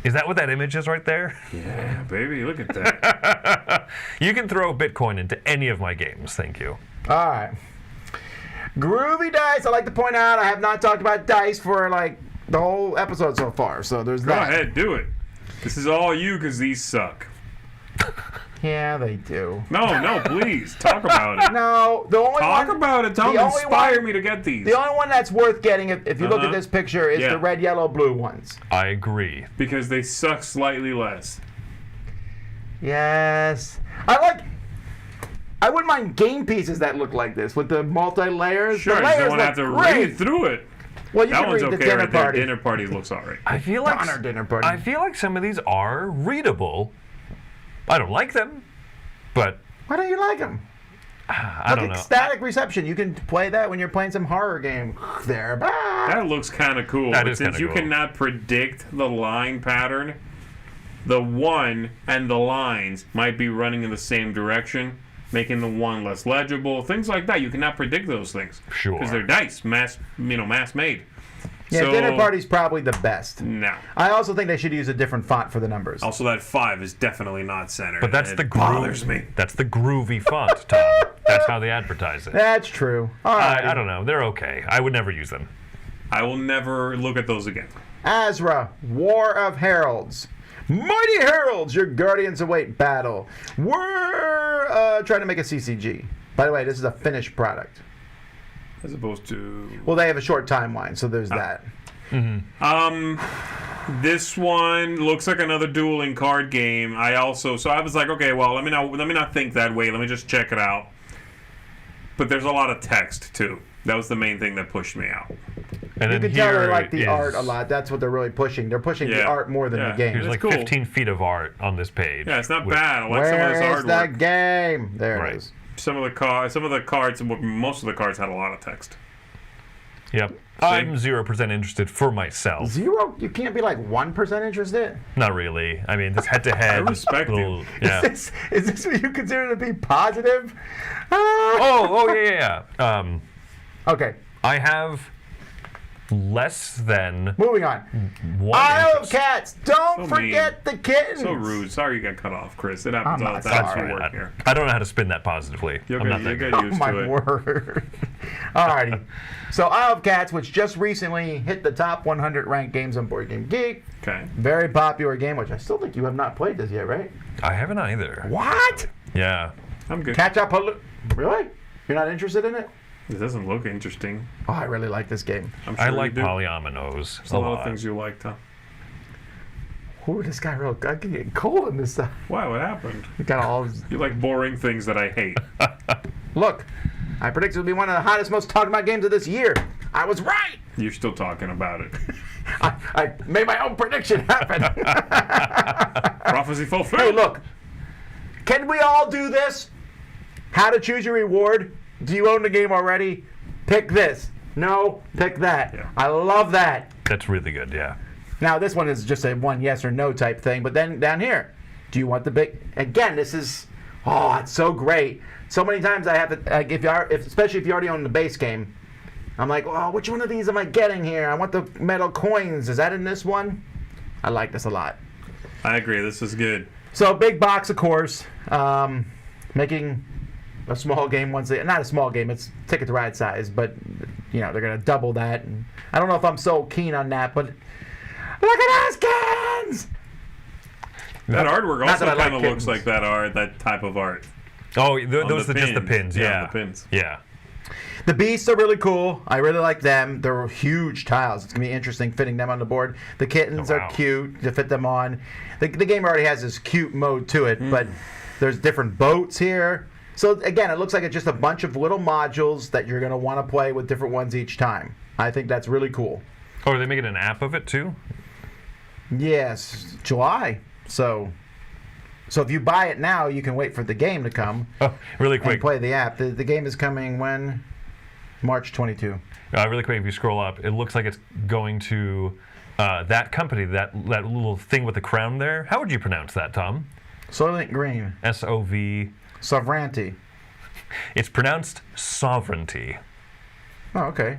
S4: Is that what that image is right there?
S3: Yeah, baby, look at that.
S4: You can throw Bitcoin into any of my games, thank you.
S2: All right. Groovy Dice, I'd like to point out I have not talked about dice for like the whole episode so far, so there's
S3: Go
S2: that.
S3: ahead, do it. This is all you because these suck.
S2: Yeah, they do.
S3: No, please. Talk about it.
S2: No, the only
S3: Talk
S2: one...
S3: about it. Tell
S2: the
S3: me,
S2: only
S3: inspire
S2: one-
S3: me to get these.
S2: The only one that's worth getting, if you look at this picture, is
S3: Yeah.
S2: the red, yellow, blue ones.
S4: I agree.
S3: Because they suck slightly less.
S2: Yes. I wouldn't mind game pieces that look like this with the multi-layers.
S3: Sure,
S2: the
S3: you
S2: layers
S3: don't want to have
S2: look
S3: to
S2: great.
S3: read through it.
S2: Well, you
S3: That
S2: can
S3: one's
S2: read the
S3: okay
S2: dinner
S3: right there.
S2: party.
S3: Dinner party looks all right.
S4: I feel like
S2: Donner dinner party.
S4: I feel like some of these are readable. I don't like them, but
S2: Why don't you like them?
S4: I don't know.
S2: Static reception. You can play that when you're playing some horror game. There.
S3: That looks kind of cool.
S4: That
S3: but
S4: is
S3: since
S4: kinda
S3: you
S4: cool.
S3: cannot predict the line pattern, the one and the lines might be running in the same direction, making the one less legible. Things like that. You cannot predict those things.
S4: Sure.
S3: Because they're dice, mass made.
S2: Yeah,
S3: So,
S2: dinner party's probably the best.
S3: No.
S2: I also think they should use a different font for the numbers.
S3: Also, that 5 is definitely not centered.
S4: But that's
S3: It
S4: the
S3: bothers me.
S4: That's the groovy font, Tom. That's how they advertise it.
S2: That's true. All right.
S4: I don't know. They're okay. I would never use them.
S3: I will never look at those again.
S2: Azrah, War of Heralds. Mighty Heralds, your guardians await battle. We're trying to make a CCG. By the way, this is a finished product.
S3: As opposed to...
S2: Well, they have a short timeline, so there's that.
S3: This one looks like another dueling card game. So I was like, okay, well, let me not think that way. Let me just check it out. But there's a lot of text too. That was the main thing that pushed me out.
S4: And
S2: You
S4: then
S2: can tell they
S4: here
S2: like the
S4: is-
S2: art a lot. That's what they're really pushing. They're pushing the
S3: Yeah.
S2: art more than
S3: Yeah.
S2: the game.
S4: There's
S3: That's
S4: like
S3: cool.
S4: 15 feet of art on this page.
S3: Yeah, it's not
S4: which-
S3: bad. I like some of
S2: Where
S3: this
S2: is the
S3: artwork.
S2: game? There
S4: Right.
S2: it is.
S3: Some of the cards, most of the cards had a lot of text.
S4: Yep. I'm 0% interested for myself.
S2: 0? You can't be like 1% interested?
S4: Not really. I mean, this head-to-head.
S3: I respect you.
S4: Yeah.
S2: Is this what you consider to be positive?
S4: Yeah.
S2: Okay.
S4: I have less than
S2: Moving on.
S4: one
S2: Isle of
S4: interest.
S2: Cats. Don't
S3: So
S2: forget the kittens.
S3: So rude. Sorry you got cut off, Chris. It happens
S2: I'm
S3: all
S2: not
S3: the time.
S2: sorry.
S3: You work here.
S4: I don't know how to spin that positively.
S3: You'll
S4: I'm not that
S3: get
S4: good.
S3: used
S2: Oh my
S3: to it.
S2: word. Alrighty. So Isle of Cats, which just recently hit the top 100 ranked games on Board Game Geek.
S3: Okay.
S2: Very popular game, which I still think you have not played this yet, right?
S4: I haven't either.
S2: What?
S4: Yeah.
S3: I'm good.
S2: Catch up. Really? You're not interested in it?
S3: It doesn't look interesting.
S2: Oh, I really like this game.
S3: I'm sure
S4: I
S3: you
S4: like
S3: do.
S4: polyominoes
S3: There's a lot of things you liked, huh?
S2: Ooh, this guy real. I can get cold in this stuff.
S3: Why? What happened?
S2: You got all.
S3: You like boring things that I hate.
S2: Look, I predicted it would be one of the hottest, most talked about games of this year. I was right.
S3: You're still talking about it.
S2: I made my own prediction happen.
S3: Prophecy fulfilled.
S2: Hey, look. Can we all do this? How to choose your reward? Do you own the game already? Pick this. No, pick that.
S3: Yeah.
S2: I love that.
S4: That's really good, yeah.
S2: Now, this one is just a one yes or no type thing, but then down here, do you want the big... Again, this is... Oh, it's so great. So many times I have to... especially if you already own the base game, I'm like, oh, which one of these am I getting here? I want the metal coins. Is that in this one? I like this a lot.
S3: I agree. This is good.
S2: So, big box, of course. Making a small game once... Not a small game. It's Ticket to Ride size, but, you know, they're going to double that. And I don't know if I'm so keen on that, but... Look at those kittens!
S3: That artwork
S2: Not
S3: also
S2: that I like
S3: kind of looks
S2: kittens.
S3: like that type of art.
S4: Oh,
S3: On
S4: those are just the pins, yeah.
S3: the pins.
S4: Yeah.
S2: The beasts are really cool. I really like them. They're huge tiles. It's going to be interesting fitting them on the board. The kittens
S4: Oh,
S2: are
S4: wow.
S2: cute to fit them on. The game already has this cute mode to it, but there's different boats here. So, again, it looks like it's just a bunch of little modules that you're going to want to play with different ones each time. I think that's really cool.
S4: Oh, are they making an app of it, too?
S2: Yes, July. So if you buy it now, you can wait for the game to come
S4: Oh, really
S2: and
S4: quick.
S2: play the app. The game is coming when? March 22.
S4: Really quick, if you scroll up, it looks like it's going to that company, that little thing with the crown there. How would you pronounce that, Tom?
S2: Soylent Green.
S4: S-O-V.
S2: Sovereignty.
S4: It's pronounced sovereignty.
S2: Oh, okay.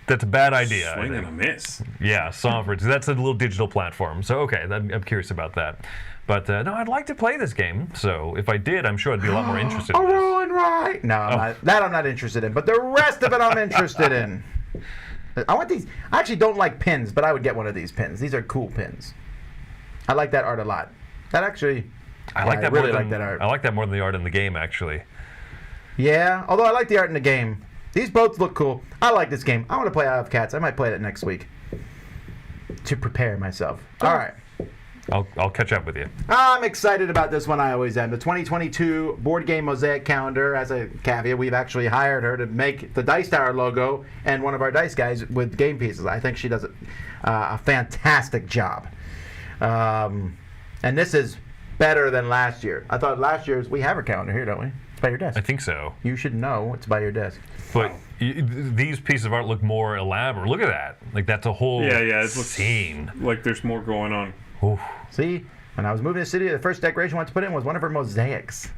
S4: That's a bad idea. I
S3: Swing
S4: think.
S3: and a miss.
S4: Yeah, sovereignty. That's a little digital platform. So, okay, I'm curious about that. But, no, I'd like to play this game. So, if I did, I'm sure I'd be a lot more interested in
S2: Oh,
S4: this.
S2: rolling right. No, I'm not interested in. But the rest of it I'm interested in. I want these. I actually don't like pins, but I would get one of these pins. These are cool pins. I like that art a lot. That actually...
S4: I like
S2: yeah,
S4: that
S2: really
S4: more
S2: like
S4: than,
S2: that art.
S4: I like that more than the art in the game, actually.
S2: Yeah, although I like the art in the game. These boats look cool. I like this game. I want to play Isle of Cats. I might play it next week to prepare myself. All right.
S4: I'll catch up with you.
S2: I'm excited about this one. I always am. The 2022 Board Game Mosaic calendar. As a caveat, we've actually hired her to make the Dice Tower logo and one of our dice guys with game pieces. I think she does a fantastic job. And this is better than last year. I thought last year's... We have her calendar here, don't we? It's by your desk.
S4: I think so.
S2: You should know it's by your desk.
S4: But these pieces of art look more elaborate. Look at that. Like, that's a whole
S3: Yeah, it looks
S4: scene.
S3: like there's more going on.
S4: Oof.
S2: See, when I was moving to the city, the first decoration I wanted to put in was one of her mosaics.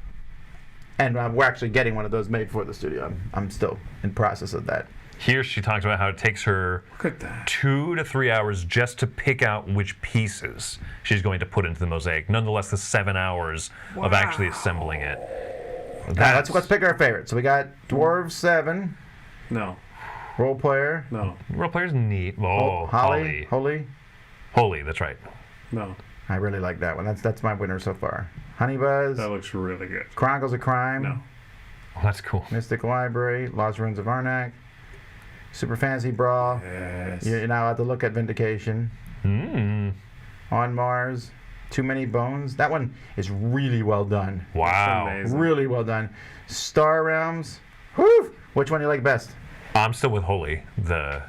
S2: And we're actually getting one of those made for the studio. I'm still in process of that.
S4: Here she talks about how it takes her
S3: Look at that. 2
S4: to 3 hours just to pick out which pieces she's going to put into the mosaic. Nonetheless, the 7 hours of actually assembling it.
S2: Now, let's pick our favorite. So we got Dwar7s,
S3: No.
S2: Role Player,
S3: No.
S4: Role player's neat. Oh,
S2: Holy.
S4: Holy, that's right.
S3: No.
S2: I really like that one. That's my winner so far. Honey Buzz,
S3: That looks really good.
S2: Chronicles of Crime,
S3: No.
S4: Oh, that's cool.
S2: Mystic Library, Lost Ruins of Arnak, Super Fantasy Brawl.
S3: Yes.
S2: You're now allowed to look at Vindication. On Mars, Too Many Bones. That one is really well done.
S4: Wow.
S3: Amazing.
S2: Really well done. Star Realms. Whew! Which one do you like best?
S4: I'm still with Holy, the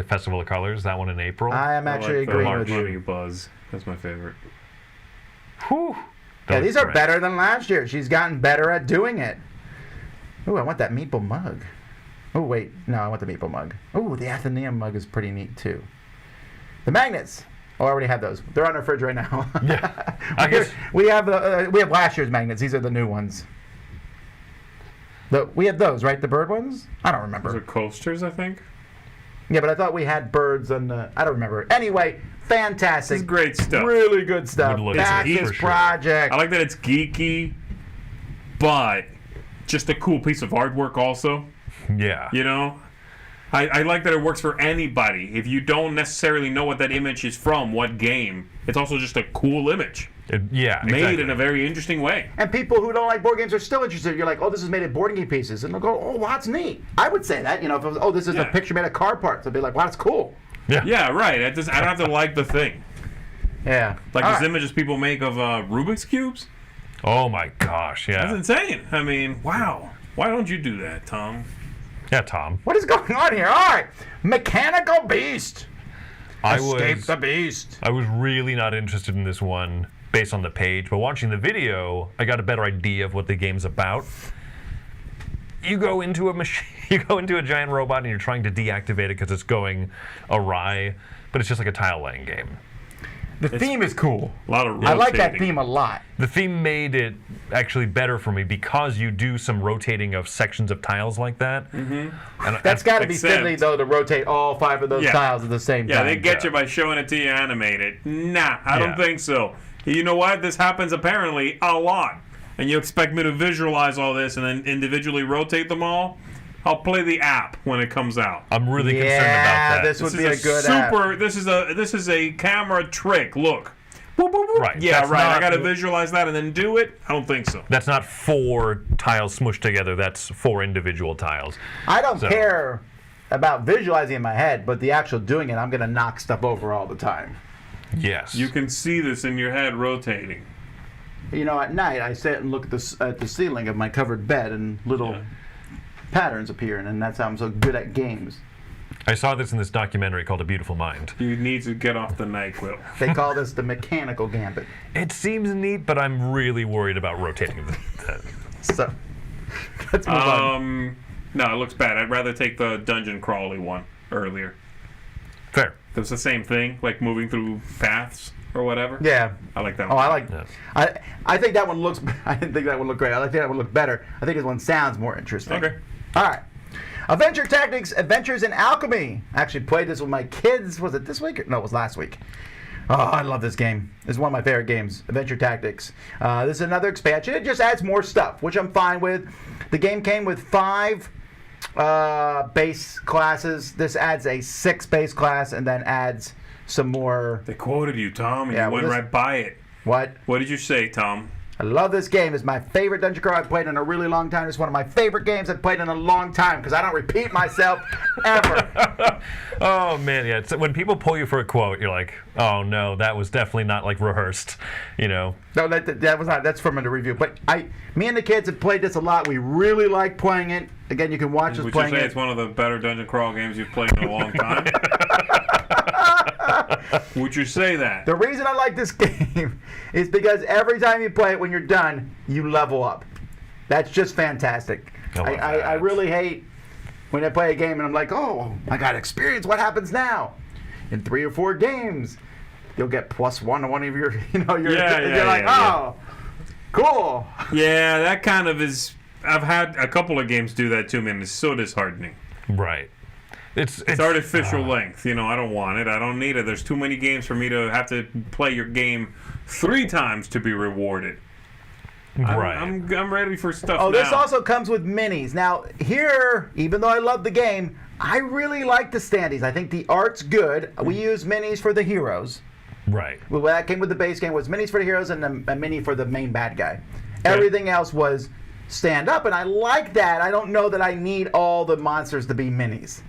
S4: Festival of Colors, that one in April.
S2: I am actually
S3: I like
S2: agreeing
S3: the
S2: with
S3: Honey
S2: you.
S3: Buzz. That's my favorite.
S4: Whew.
S2: Yeah,
S4: That
S2: these
S4: looks
S2: are
S4: great.
S2: better than last year. She's gotten better at doing it. Ooh, I want that meeple mug. Oh, wait. No, I want the Meeple mug. Oh, the Athenaeum mug is pretty neat, too. The magnets. Oh, I already have those. They're on our fridge right now.
S4: Yeah. I guess
S2: we have last year's magnets. These are the new ones. We have those, right? The bird ones? I don't remember.
S3: Those are coasters, I think.
S2: Yeah, but I thought we had birds on the... I don't remember. Anyway, fantastic.
S3: This is great stuff.
S2: Really good stuff.
S4: Good look.
S2: Back
S3: It's
S2: this
S4: for sure.
S2: project.
S3: I like that it's geeky, but just a cool piece of artwork also.
S4: yeah.
S3: You know? I like that it works for anybody. If you don't necessarily know what that image is from, what game, it's also just a cool image.
S4: Yeah,
S3: Made
S4: exactly.
S3: in a very interesting way.
S2: And people who don't like board games are still interested. You're like, oh, this is made of board game pieces. And they'll go, oh, wow, that's neat. I would say that. You know, if it was, oh, this is a
S3: Yeah.
S2: picture made of car parts. I'd be like, wow, that's cool.
S3: Yeah, right. I don't have to like the thing.
S2: Yeah.
S3: Like
S2: All
S3: these
S2: right.
S3: images people make of Rubik's Cubes.
S4: Oh my gosh, yeah.
S3: That's insane. I mean, wow. Why don't you do that, Tom?
S4: Yeah, Tom.
S2: What is going on here? All right. Mechanical Beast. Escape
S4: was
S2: the Beast.
S4: I was really not interested in this one based on the page, but watching the video, I got a better idea of what the game's about. You go into a machine, you go into a giant robot, and you're trying to deactivate it because it's going awry, but it's just like a tile laying game.
S2: The theme is cool.
S3: A lot of rotating.
S2: I like that theme a lot.
S4: The theme made it actually better for me because you do some rotating of sections of tiles like that. Mm-hmm. And
S2: That's got to be
S3: Except-
S2: fiddly, though, to rotate all 5 of those
S3: Yeah.
S2: tiles at the same
S3: Yeah,
S2: time.
S3: they get you by showing it to you animated. Nah, I don't
S4: Yeah.
S3: think so. You know what? This happens apparently a lot. And you expect me to visualize all this and then individually rotate them all? I'll play the app when it comes out.
S4: I'm really concerned about that.
S2: this would
S3: This
S2: be a
S3: is
S2: good app.
S3: super. This is a camera trick. Look. Boop, boop, boop.
S4: Right,
S3: Yeah,
S4: that's
S3: right. I
S4: not-
S3: got to visualize that and then do it. I don't think so.
S4: That's not 4 tiles smushed together. That's 4 individual tiles.
S2: I don't
S4: So-
S2: care about visualizing in my head, but the actual doing it, I'm going to knock stuff over all the time.
S4: Yes.
S3: You can see this in your head rotating.
S2: You know, at night, I sit and look at the ceiling of my covered bed, and little patterns appear, and that's how I'm so good at games.
S4: I saw this in this documentary called A Beautiful Mind.
S3: You need to get off the NyQuil.
S2: They call this the mechanical gambit.
S4: It seems neat, but I'm really worried about rotating that.
S2: So, let's move on.
S3: No, it looks bad. I'd rather take the dungeon crawly one earlier.
S4: Fair.
S3: It was the same thing, like moving through paths or whatever.
S2: Yeah.
S3: I like that
S2: Oh,
S3: one.
S2: I like.
S4: Yeah.
S2: I think that one looks. I didn't think that would look great. I think that would look better. I think this one sounds more interesting.
S3: Okay.
S2: All right. Adventure Tactics: Adventures in Alchemy. I actually played this with my kids. Was it this week? No, it was last week. Oh, I love this game. It's one of my favorite games, Adventure Tactics. This is another expansion. It just adds more stuff, which I'm fine with. The game came with 5 base classes. This adds a 6th base class and then adds some more.
S3: They quoted you, Tom, and
S2: Yeah,
S3: you
S2: well,
S3: went
S2: this-
S3: right by it.
S2: What?
S3: What did you say, Tom?
S2: I love this game. It's my favorite dungeon crawl I've played in a really long time. It's one of my favorite games I've played in a long time because I don't repeat myself ever.
S4: Oh man, yeah. It's, when people pull you for a quote, you're like, oh no, that was definitely not like rehearsed, you know.
S2: No, that was not. That's from a review. But me and the kids have played this a lot. We really like playing it. Again, you can watch us
S3: Would you
S2: playing
S3: say
S2: it.
S3: it's one of the better dungeon crawl games you've played in a long time? Would you say that?
S2: The reason I like this game is because every time you play it, when you're done, you level up. That's just fantastic.
S4: I love
S2: I
S4: that.
S2: really hate when I play a game and I'm like, oh, I got experience. What happens now? In 3 or 4 games, you'll get +1 to one of your, you're like, oh, cool.
S3: Yeah, that kind of is. I've had a couple of games do that to me, and it's so disheartening.
S4: Right. It's
S3: Artificial length. You know, I don't want it. I don't need it. There's too many games for me to have to play your game 3 times to be rewarded.
S4: right.
S3: I'm ready for stuff
S2: Oh,
S3: now.
S2: this also comes with minis. Now, here, even though I love the game, I really like the standees. I think the art's good. We use minis for the heroes.
S4: Right.
S2: Well, that came with the base game was minis for the heroes and a mini for the main bad guy. Everything else was stand up, and I like that. I don't know that I need all the monsters to be minis.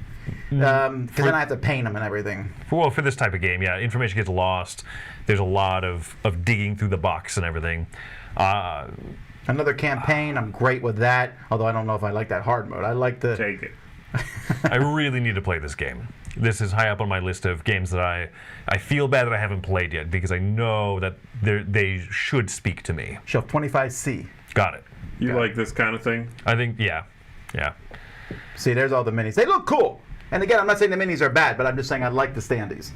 S2: Because then I have to paint them and everything.
S4: Well, for this type of game, yeah, information gets lost. There's a lot of digging through the box and everything.
S2: Another campaign, I'm great with that. Although I don't know if I like that hard mode. I like the.
S3: Take it.
S4: I really need to play this game. This is high up on my list of games that I feel bad that I haven't played yet because I know that they should speak to me.
S2: Shelf 25C.
S4: Got it.
S3: You like this kind of thing?
S4: I think, yeah.
S2: See, there's all the minis. They look cool. And again, I'm not saying the minis are bad, but I'm just saying I like the standees.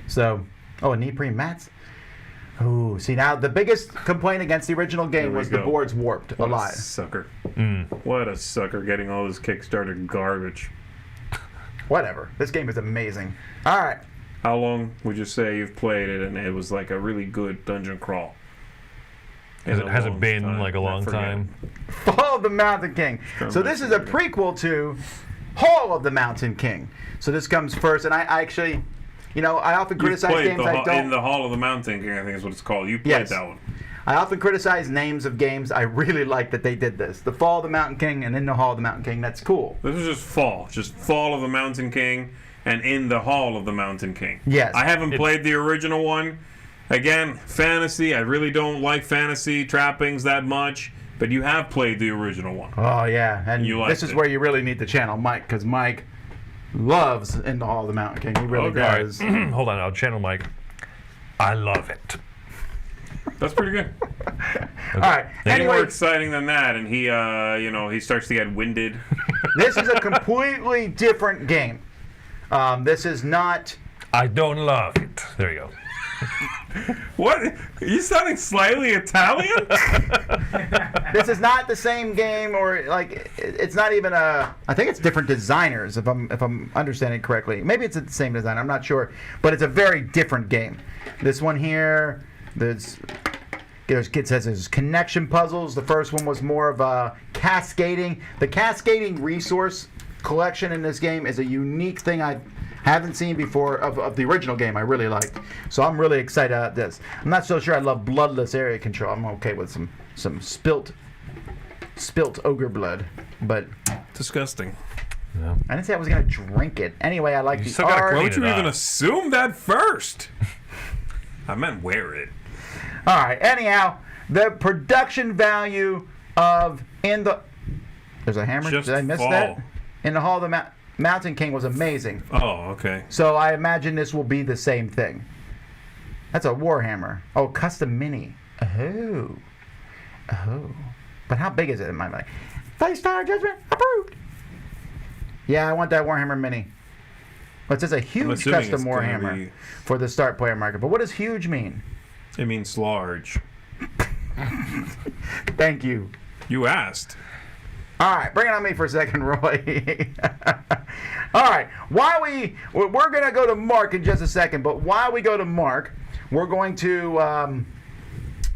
S2: So, oh, neoprene mats. Ooh, see now the biggest complaint against the original game was the boards warped a lot.
S3: What a sucker. What a sucker getting all this Kickstarter garbage.
S2: Whatever. This game is amazing. All right.
S3: How long would you say you've played it and it was like a really good dungeon crawl?
S4: Has it been like a long time?
S2: Fall of the Mountain King. So this is a prequel to Hall of the Mountain King. So this comes first, and I actually, you know, I often criticize games I don't.
S3: In the Hall of the Mountain King, I think is what it's called. You played that one.
S2: I often criticize names of games. I really like that they did this. The Fall of the Mountain King and In the Hall of the Mountain King. That's cool.
S3: This is just Fall of the Mountain King and In the Hall of the Mountain King.
S2: Yes.
S3: I haven't played the original one. Again, fantasy. I really don't like fantasy trappings that much. But you have played the original one.
S2: Oh, yeah. And this is
S3: it.
S2: where you really need to channel Mike, because Mike loves In the Hall of the Mountain King. He really does.
S4: Hold on, I'll channel Mike. I love it.
S3: That's pretty good.
S2: Okay. All right.
S3: Anyway, more exciting than that, and he, he starts to get winded.
S2: This is a completely different game. This is not...
S4: I don't love it. There you go.
S3: What? Are you sounding slightly Italian?
S2: This is not the same game, or like it's not even a. I think it's different designers, if I'm understanding correctly. Maybe it's the same design. I'm not sure, but it's a very different game. This one here, it says there's connection puzzles. The first one was more of a cascading. The cascading resource collection in this game is a unique thing I haven't seen before of the original game. I really liked, so I'm really excited about this. I'm not so sure I love bloodless area control. I'm okay with some spilt ogre blood, but
S3: disgusting.
S4: Yeah.
S2: I didn't say I was gonna drink it. Anyway, I like
S4: You
S2: the
S4: still gotta
S2: art.
S3: Why
S4: clean
S3: would you
S4: it
S3: even
S4: up.
S3: assume that first? I meant wear it.
S2: All right. Anyhow, the production value of there's a hammer.
S3: Just
S2: Did I miss
S3: fall.
S2: that? In the Hall of the Mountain King was amazing.
S3: Oh, okay.
S2: So I imagine this will be the same thing. That's a Warhammer. Oh, custom mini. Oh. But how big is it in my mind? 5-star judgment approved. Yeah, I want that Warhammer mini. But it says a huge custom Warhammer for the start player market. But what does huge mean?
S3: It means large.
S2: Thank you.
S3: You asked.
S2: All right, bring it on me for a second, Roy. All right, we're going to go to Mark in just a second, but while we go to Mark, we're going to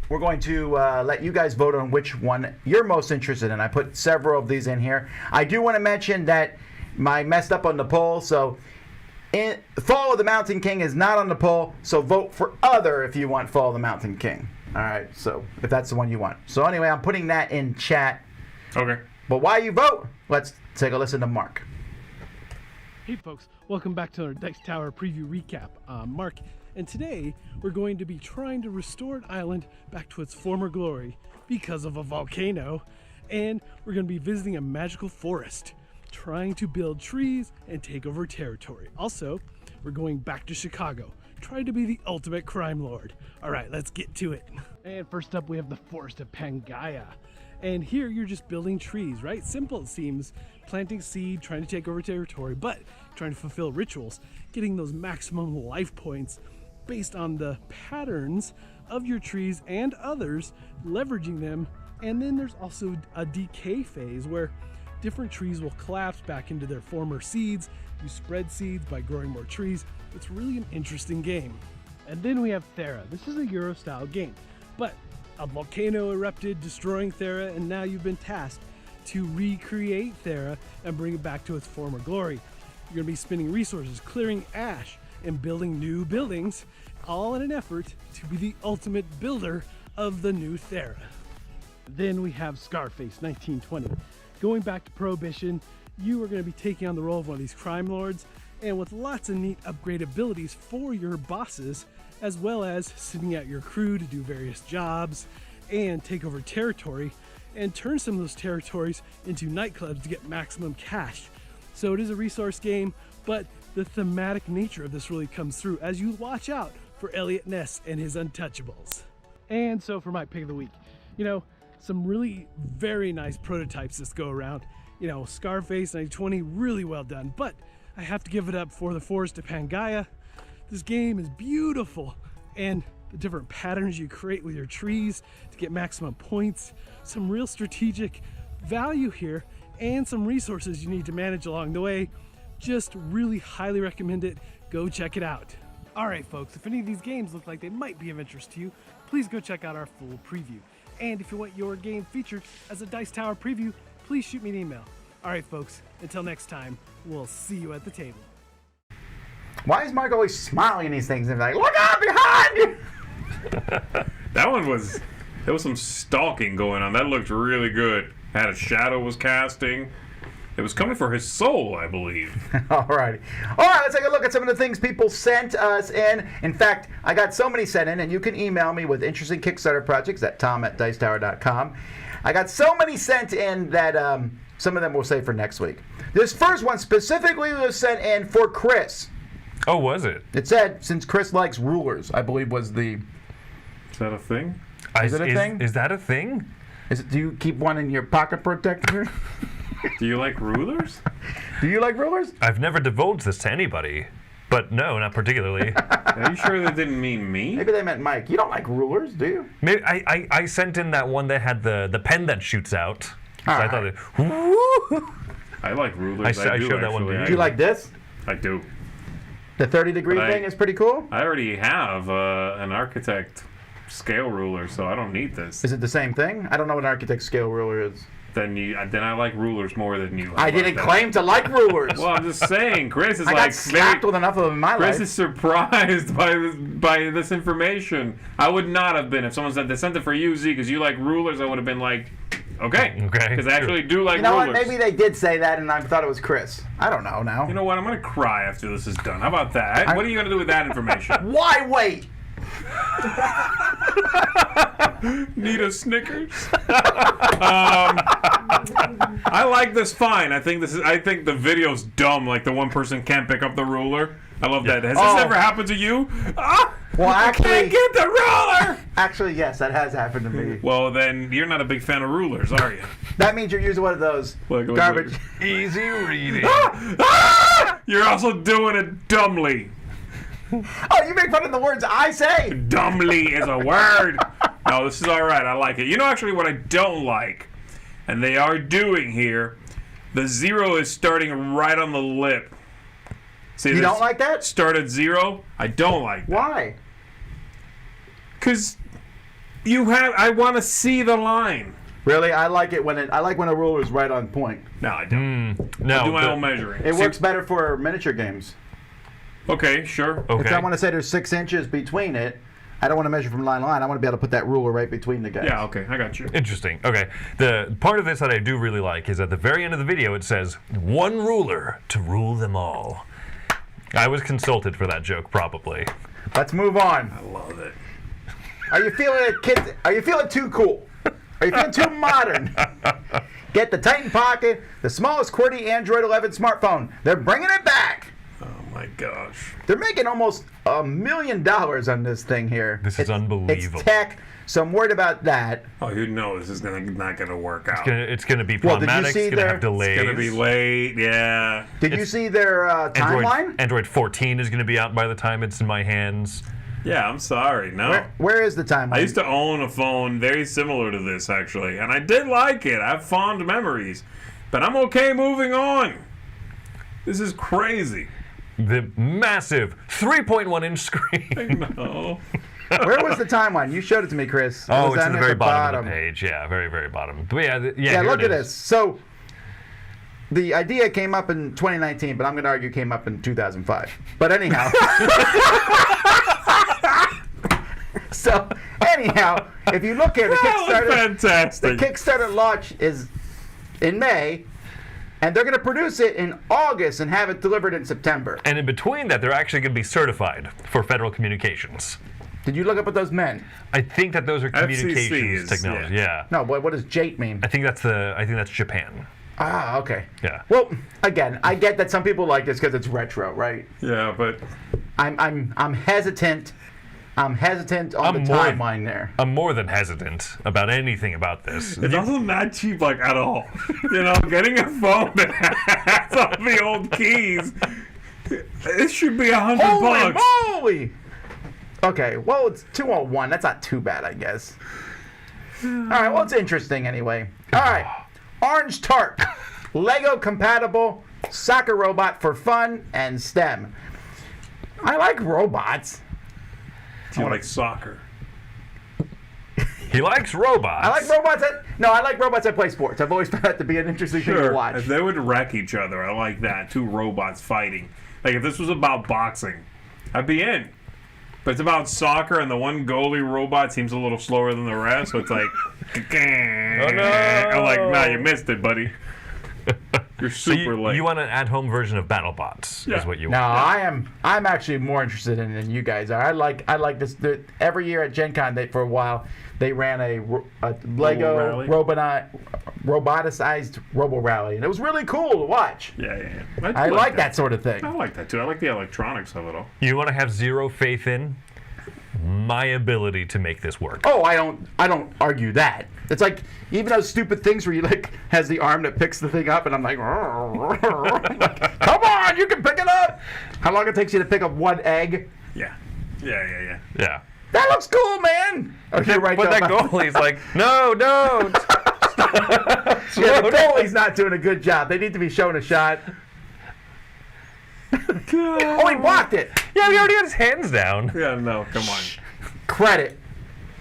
S2: let you guys vote on which one you're most interested in. I put several of these in here. I do want to mention that I messed up on the poll, so Fall of the Mountain King is not on the poll, so vote for other if you want Fall of the Mountain King. All right, so if that's the one you want. So anyway, I'm putting that in chat.
S3: Okay.
S2: But while you vote, let's take a listen to Mark.
S5: Hey folks, welcome back to our Dice Tower preview recap. I'm Mark, and today we're going to be trying to restore an island back to its former glory because of a volcano, and we're going to be visiting a magical forest, trying to build trees and take over territory. Also, we're going back to Chicago, trying to be the ultimate crime lord. All right, let's get to it. And first up, we have the Forest of Pangaea. And here you're just building trees, right? Simple it seems, planting seed, trying to take over territory, but trying to fulfill rituals, getting those maximum life points based on the patterns of your trees and others, leveraging them. And then there's also a decay phase where different trees will collapse back into their former seeds. You spread seeds by growing more trees. It's really an interesting game. And then we have Thera. This is a Euro-style game, but a volcano erupted, destroying Thera, and now you've been tasked to recreate Thera and bring it back to its former glory. You're going to be spending resources, clearing ash, and building new buildings, all in an effort to be the ultimate builder of the new Thera. Then we have Scarface 1920. Going back to Prohibition, you are going to be taking on the role of one of these crime lords, and with lots of neat upgrade abilities for your bosses, as well as sending out your crew to do various jobs and take over territory and turn some of those territories into nightclubs to get maximum cash. So it is a resource game, but the thematic nature of this really comes through as you watch out for Elliot Ness and his untouchables. And so for my pick of the week, some really very nice prototypes this go around. you know, Scarface 1920, really well done. But I have to give it up for the Forest of Pangaea. This game is beautiful, and the different patterns you create with your trees to get maximum points, some real strategic value here, and some resources you need to manage along the way. Just really highly recommend it. Go check it out. All right, folks, if any of these games look like they might be of interest to you, please go check out our full preview. And if you want your game featured as a Dice Tower preview, please shoot me an email. All right, folks, until next time, we'll see you at the table.
S2: Why is Mark always smiling in these things and like, look out behind you?
S3: There was some stalking going on. That looked really good. Had a shadow was casting. It was coming for his soul, I believe.
S2: Alrighty. Alright, let's take a look at some of the things people sent us in. In fact, I got so many sent in, and you can email me with interesting Kickstarter projects at tom@dicetower.com. I got so many sent in that some of them we'll save for next week. This first one specifically was sent in for Chris.
S4: Oh, was it?
S2: It said, since Chris likes rulers, I believe was the...
S3: Is that a thing?
S2: Is it a thing?
S4: Is that a thing?
S2: Do you keep one in your pocket protector?
S3: Do you like rulers?
S2: Do you like rulers?
S4: I've never divulged this to anybody, but no, not particularly.
S3: Are you sure that didn't mean me?
S2: Maybe they meant Mike. You don't like rulers, do you?
S4: Maybe I sent in that one that had the pen that shoots out. So I thought,
S3: I like rulers.
S4: I showed that one to you.
S2: Do you like this?
S3: I do.
S2: The 30-degree
S3: But
S2: thing is pretty cool.
S3: I already have an architect scale ruler, so I don't need this.
S2: Is it the same thing? I don't know what an architect scale ruler is.
S3: Then I like rulers more than you.
S2: I didn't claim to like rulers.
S3: Well, I'm just saying, Chris is
S2: I got slapped with enough of them in my
S3: Chris
S2: life.
S3: is surprised by this information. I would not have been if someone said they sent it for you, Z, because you like rulers. I would have been like, okay, because I actually do like
S2: rulers.
S3: rulers.
S2: What? Maybe they did say that, and I thought it was Chris. I don't know now.
S3: You know what? I'm gonna cry after this is done. How about that? What are you gonna do with that information?
S2: Why wait?
S3: Need a Snickers? I like this fine. I think the video's dumb. Like the one person can't pick up the ruler. I love that. Has this ever happened to you?
S2: Well, actually,
S3: I can't get the ruler.
S2: Actually, yes, that has happened to me.
S3: Well, then you're not a big fan of rulers, are you?
S2: That means you're using one of those garbage.
S4: Easy reading.
S3: You're also doing it dumbly.
S2: Oh, you make fun of the words I say.
S3: Dumbly is a word. No, this is all right. I like it. You know, actually, what I don't like, and they are doing here, the 0 is starting right on the lip. See,
S2: you don't like that?
S3: Start at 0. I don't like that.
S2: Why?
S3: Because I want to see the line.
S2: Really, I like it when a ruler is right on point.
S3: No, I don't.
S4: No,
S3: I do my own measuring.
S2: It works better for miniature games.
S3: Okay, sure.
S2: If I want to say there's 6 inches between it, I don't want to measure from line to line. I want to be able to put that ruler right between the guys.
S3: Yeah, okay, I got you.
S4: Interesting. Okay. The part of this that I do really like is at the very end of the video it says, "One ruler to rule them all." I was consulted for that joke, probably.
S2: Let's move on.
S3: I love it.
S2: Are you feeling it, kids? Are you feeling too cool? Are you feeling too modern? Get the Titan Pocket, the smallest QWERTY Android 11 smartphone. They're bringing it back.
S3: Oh my gosh.
S2: They're making almost $1 million on this thing here.
S4: This is unbelievable.
S2: It's tech, so I'm worried about that.
S3: Oh, you know this is not gonna work out.
S4: It's gonna be
S2: Well, did you
S4: problematic.
S2: see
S4: It's gonna
S2: their-
S4: have delays.
S3: It's gonna be late, yeah.
S2: Did you see their timeline?
S4: Android 14 is gonna be out by the time it's in my hands.
S3: Yeah, I'm sorry, no.
S2: Where is the timeline?
S3: I used to own a phone very similar to this, actually, and I did like it. I have fond memories, but I'm okay moving on. This is crazy.
S4: The massive 3.1-inch screen.
S3: I know.
S2: Where was the timeline? You showed it to me, Chris.
S4: Oh,
S2: was
S4: it's
S2: down
S4: at the
S2: at
S4: very bottom of the page. Yeah, very, very bottom. But yeah,
S2: Yeah,
S4: here
S2: look
S4: it
S2: at
S4: is.
S2: this. So, the idea came up in 2019, but I'm going to argue came up in 2005. But anyhow. So, anyhow, if you look at the Kickstarter,
S3: Fantastic.
S2: the Kickstarter launch is in May, and they're going to produce it in August and have it delivered in September.
S4: And in between that, they're actually going to be certified for federal communications.
S2: Did you look up what those meant?
S4: I think that those are communications
S3: is,
S4: technology.
S3: yeah.
S4: Yeah.
S2: No, what does JATE mean?
S4: I think that's Japan.
S2: Ah, okay.
S4: Yeah.
S2: Well, again, I get that some people like this because it's retro, right?
S3: Yeah, but
S2: I'm hesitant I'm hesitant on the timeline there.
S4: I'm more than hesitant about anything about this.
S3: It doesn't that cheap, like, at all. You know, getting a phone that has all the old keys, it should be $100.
S2: Holy moly! Okay, well, it's 201. That's not too bad, I guess. All right, well, it's interesting anyway. All right, Orange Tart, Lego compatible soccer robot for fun and STEM. I like robots.
S3: Do you like soccer?
S4: He likes robots.
S2: I like robots that play sports. I've always found that to be an interesting thing to watch.
S3: If they would wreck each other, I like that. Two robots fighting. Like, if this was about boxing, I'd be in. But it's about soccer, and the one goalie robot seems a little slower than the rest, so it's like,
S4: Oh, no.
S3: I'm like, nah, you missed it, buddy. You're super late.
S4: You want an at-home version of BattleBots, is what you
S2: No,
S4: want.
S2: I'm actually more interested in it than you guys are. I like this. Every year at Gen Con, for a while, they ran a Lego roboticized Robo Rally, and it was really cool to watch.
S3: Yeah.
S2: I like that sort of thing.
S3: I like that too. I like the electronics of it all.
S4: You want to have zero faith in my ability to make this work.
S2: Oh, I don't argue that. It's like even those stupid things where you like has the arm that picks the thing up, and I'm like, come on, you can pick it up. How long it takes you to pick up one egg?
S3: Yeah.
S4: Yeah.
S2: That looks cool, man. Oh, you're right.
S4: But that goalie's like, no, don't.
S2: Yeah, the goalie's not doing a good job. They need to be shown a shot. Oh, he blocked it.
S4: Yeah, he already had his hands down.
S3: Yeah, no, come on.
S2: Credit.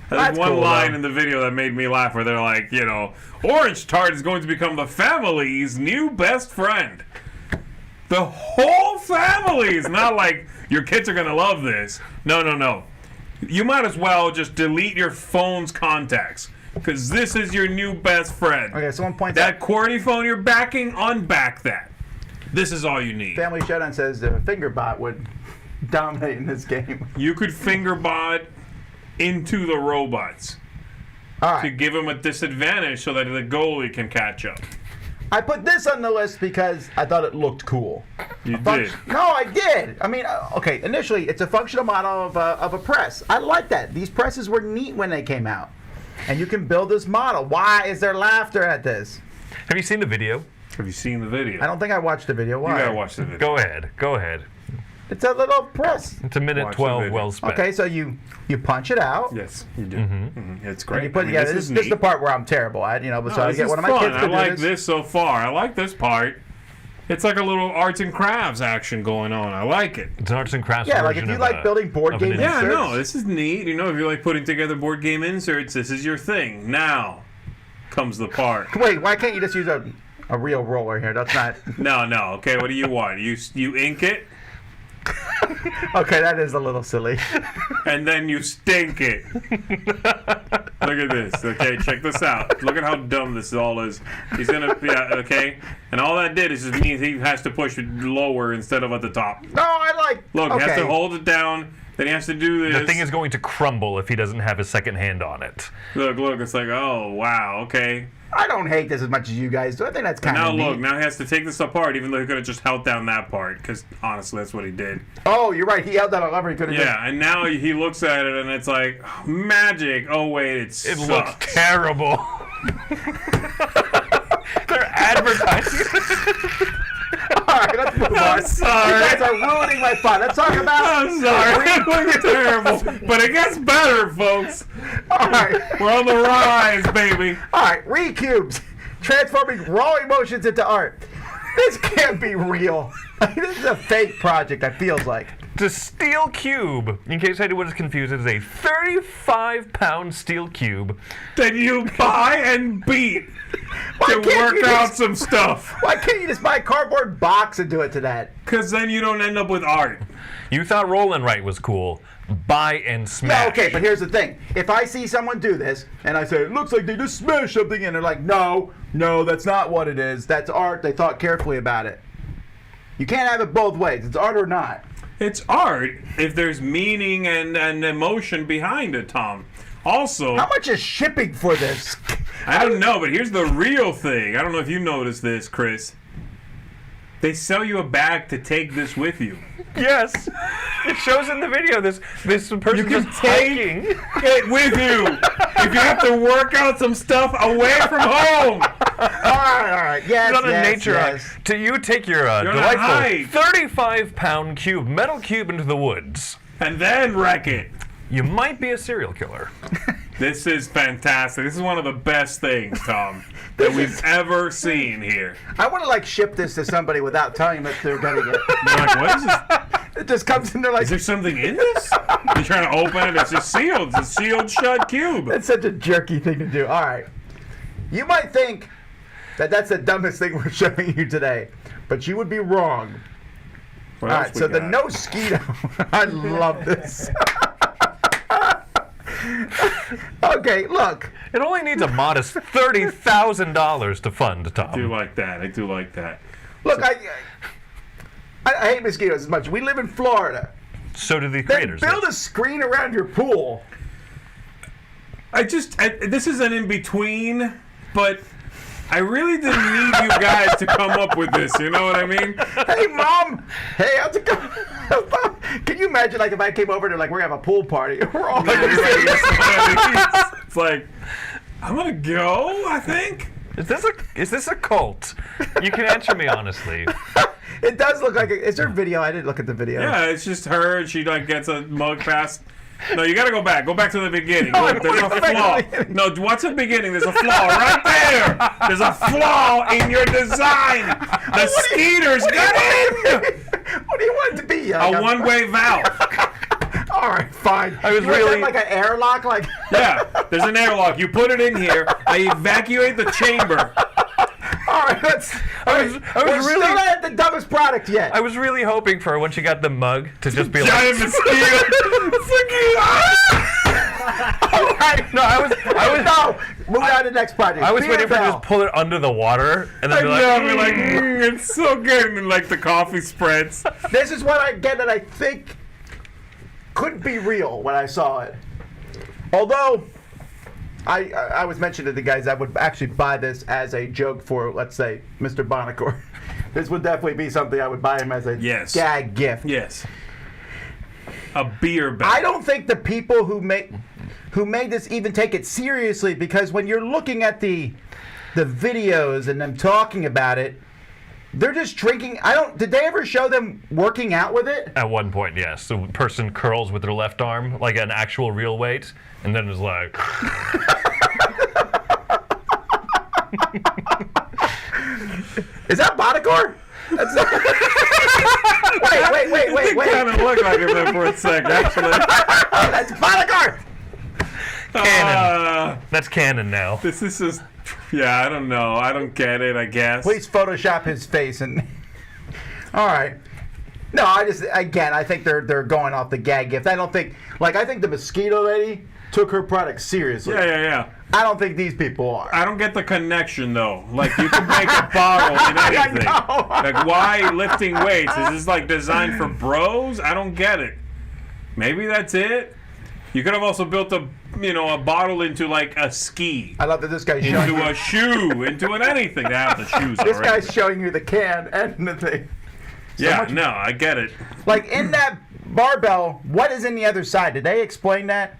S3: There's
S2: That's
S3: one
S2: cool,
S3: line
S2: though.
S3: in the video that made me laugh where they're like, you know, Orange Tart is going to become the family's new best friend. The whole family is not like your kids are going to love this. No. You might as well just delete your phone's contacts because this is your new best friend.
S2: Okay, someone points
S3: That
S2: out.
S3: QWERTY phone you're backing, unback that. This is all you need.
S2: Family Showdown says the fingerbot would dominate in this game.
S3: You could fingerbot into the robots
S2: All
S3: to
S2: right.
S3: give them a disadvantage so that the goalie can catch up.
S2: I put this on the list because I thought it looked cool.
S3: You did.
S2: No, I did. I mean, okay, initially, it's a functional model of a press. I like that. These presses were neat when they came out. And you can build this model. Why is there laughter at this?
S4: Have you seen the video?
S3: Have you seen the video?
S2: I don't think I watched the video. Why?
S3: You gotta watch the video.
S4: Go ahead.
S2: It's a little press.
S4: It's a minute
S3: Watch the
S4: 12
S3: video.
S4: well spent.
S2: Okay, so you punch it out.
S3: Yes, you do. It's
S2: And
S3: great.
S2: you put
S3: I mean,
S2: together.
S3: this
S2: This is the
S3: neat.
S2: part where I'm terrible at, so I
S3: This
S2: get
S3: is
S2: one of my
S3: fun.
S2: kids to
S3: I
S2: do
S3: like
S2: this.
S3: this so far. I like this part. It's like a little arts and crafts action going on. I like it.
S4: It's an arts and crafts
S2: Yeah, like
S4: version
S2: if you
S4: of
S2: like building board
S4: of an
S2: games.
S3: Yeah,
S2: Inserts.
S3: no, this is neat. You know, if you like putting together board game inserts, this is your thing. Now comes the part.
S2: Wait, why can't you just use a real roller here? That's not.
S3: No. Okay, what do you want? You ink it,
S2: Okay, that is a little silly.
S3: and then you stink it. Look at this. Okay, check this out. Look at how dumb this all is. He's gonna, okay, and all that did is just means he has to push it lower instead of at the top.
S2: No, I like.
S3: Look,
S2: okay.
S3: he has to hold it down. Then he has to do this.
S4: The thing is going to crumble if he doesn't have his second hand on it.
S3: Look. It's like, oh wow, okay.
S2: I don't hate this as much as you guys do. I think that's kind
S3: Now
S2: of neat.
S3: look, now he has to take this apart, even though he could have just held down that part. Because honestly, that's what he did.
S2: Oh, you're right. He held down a lever. He could have
S3: Yeah, and now he looks at it and it's like magic. Oh wait, it
S4: It
S3: sucks.
S4: looks terrible. They're advertising.
S2: All right, let's move on.
S3: I'm sorry.
S2: You guys are ruining my fun. Let's talk about.
S3: I'm sorry, it looks terrible, but it gets better, folks.
S2: All right,
S3: We're on the rise, baby.
S2: all right. REcubes, transforming raw emotions into art. This can't be real. This is a fake project. It feels like.
S4: The steel cube, in case anyone is confused, it is a 35-pound steel cube.
S3: Then you buy and beat to
S2: can't you
S3: work out
S2: just-
S3: some stuff.
S2: Why can't you just buy a cardboard box and do it to that?
S3: Because then you don't end up with art.
S4: You thought roll and write was cool. Buy and smash.
S2: Yeah, okay, but here's the thing. If I see someone do this, and I say, it looks like they just smashed something in, they're like, no, that's not what it is. That's art. They thought carefully about it. You can't have it both ways. It's art or not.
S3: It's art if there's meaning and emotion behind it, Tom. Also,
S2: How much is shipping for this?
S3: I don't know, but here's the real thing. I don't know if you noticed this, Chris. They sell you a bag to take this with you.
S4: Yes, it shows in the video. This person
S3: You can
S4: just
S3: take
S4: hiking.
S3: it with you if you have to work out some stuff away from home.
S2: All right. Yes,
S4: It's on a nature
S2: yes.
S4: hike. To you take your
S3: on a
S4: delightful
S3: hike.
S4: 35-pound cube, metal cube into the woods.
S3: And then wreck it.
S4: You might be a serial killer.
S3: This is fantastic. This is one of the best things, Tom, that we've ever seen here.
S2: I want to like ship this to somebody without telling them that they're getting it.
S3: You're like, what is this?
S2: It just comes in there like
S3: Is there something in this? You're trying to open it. It's just sealed. It's a sealed shut cube.
S2: That's such a jerky thing to do. All right. You might think that that's the dumbest thing we're showing you today, but you would be wrong.
S3: What
S2: All
S3: else
S2: right,
S3: we
S2: so the
S3: got?
S2: Nosquito. I love this. Okay, look.
S4: It only needs a modest $30,000 to fund, Tom.
S3: I do like that. I do like that.
S2: Look, I hate mosquitoes as much. We live in Florida.
S4: So do the
S2: Then
S4: creators.
S2: build a screen around your pool.
S3: This is an in-between, but I really didn't need you guys to come up with this, you know what I mean?
S2: Hey, Mom. Hey, how's it going? Can you imagine, like, if I came over to, like, we're going to have a pool party. We're all like,
S3: It's like, I'm gonna go, I think.
S4: Is this a cult? You can answer me honestly.
S2: It does look like is there a video? I didn't look at the video.
S3: Yeah, it's just her, and she like gets a mug past. No, you gotta go back. Go back to the beginning.
S2: No,
S3: Look, there's a
S2: go back
S3: flaw.
S2: to the beginning.
S3: No, what's the beginning? There's a flaw right there. There's a flaw in your design. The skeeters got in.
S2: What do you want it to be?
S3: A one-way valve.
S2: All right, fine.
S4: I was
S2: You want
S4: really-
S2: that like an airlock, like.
S3: Yeah, there's an airlock. You put it in here. I evacuate the chamber.
S2: All right, we're still not at the dumbest product yet.
S4: I was really hoping for when she got the mug to just be like.
S3: Giant mosquito.
S2: All right,
S4: No, I was
S2: no. Move on to the next project.
S4: I was waiting for her to
S2: Beerbell.
S4: just pull it under the water and then be like.
S3: Yeah, we're like, it's so good. And then, like, the coffee spreads.
S2: This is what I get that I think couldn't be real when I saw it. Although, I was mentioning to the guys I would actually buy this as a joke for, let's say, Mr. Bonacore. This would definitely be something I would buy him as a
S3: Yes.
S2: gag gift.
S3: Yes. A Beerbell.
S2: I don't think the people who made this even take it seriously, because when you're looking at the videos and them talking about it, they're just drinking. Did they ever show them working out with it?
S4: At one point, yes. The person curls with their left arm like an actual real weight, and then is like.
S2: Is that Bonacore? Wait.
S3: It kind of looked like it there for a sec, actually.
S2: That's Bonacore!
S4: Canon. That's canon now.
S3: This is just, yeah, I don't know. I don't get it, I guess.
S2: Please Photoshop his face and. All right. No, I think they're going off the gag gift. I don't think, I think the mosquito lady took her product seriously.
S3: Yeah.
S2: I don't think these people are.
S3: I don't get the connection, though. Like, you can make a bottle in anything.
S2: know.
S3: Like, why lifting weights? Is this, like, designed for bros? I don't get it. Maybe that's it. You could have also built a bottle into, like, a ski.
S2: I love that this guy's showing
S3: Into
S2: you.
S3: a shoe. Into an anything. They have the shoes
S2: This
S3: already.
S2: guy's showing you the can and the thing.
S3: No, I get it.
S2: Like, in that barbell, what is in the other side? Did they explain that?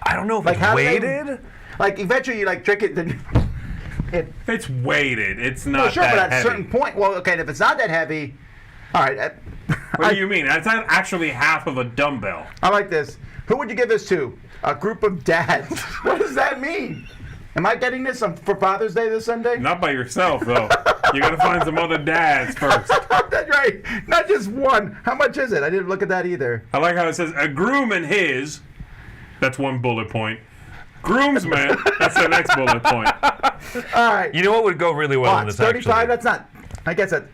S4: I don't know if
S2: Like,
S4: it's
S2: how do they-
S4: weighted.
S2: Like, eventually you, drink it, then.
S3: It's weighted. It's not
S2: Well, sure,
S3: that
S2: but at a
S3: heavy.
S2: certain point, well, okay, if it's not that heavy, all right.
S3: What do you mean? That's not actually half of a dumbbell.
S2: I like this. Who would you give this to? A group of dads. What does that mean? Am I getting this for Father's Day this Sunday?
S3: Not by yourself, though. You gotta find some other dads first.
S2: That's right. Not just one. How much is it? I didn't look at that either.
S3: I like how it says a groom and his. That's one bullet point. Groomsman. That's the next bullet point.
S2: All right.
S4: You know what would go really well in
S2: It's
S4: this
S2: 35.
S4: actually?
S2: That's not. I guess that.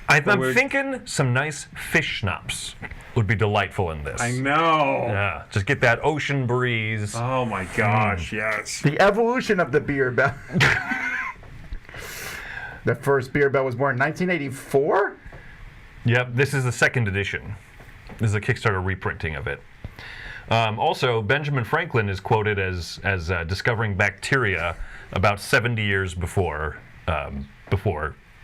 S4: I'm
S3: we're-
S4: thinking some nice fish schnapps would be delightful in this.
S3: I know.
S4: Yeah, just get that ocean breeze.
S3: Oh my gosh, yes.
S2: The evolution of the Beerbell. The first Beerbell was born in 1984.
S4: Yep, this is the second edition. This is a Kickstarter reprinting of it. Also, Benjamin Franklin is quoted as discovering bacteria about 70 years before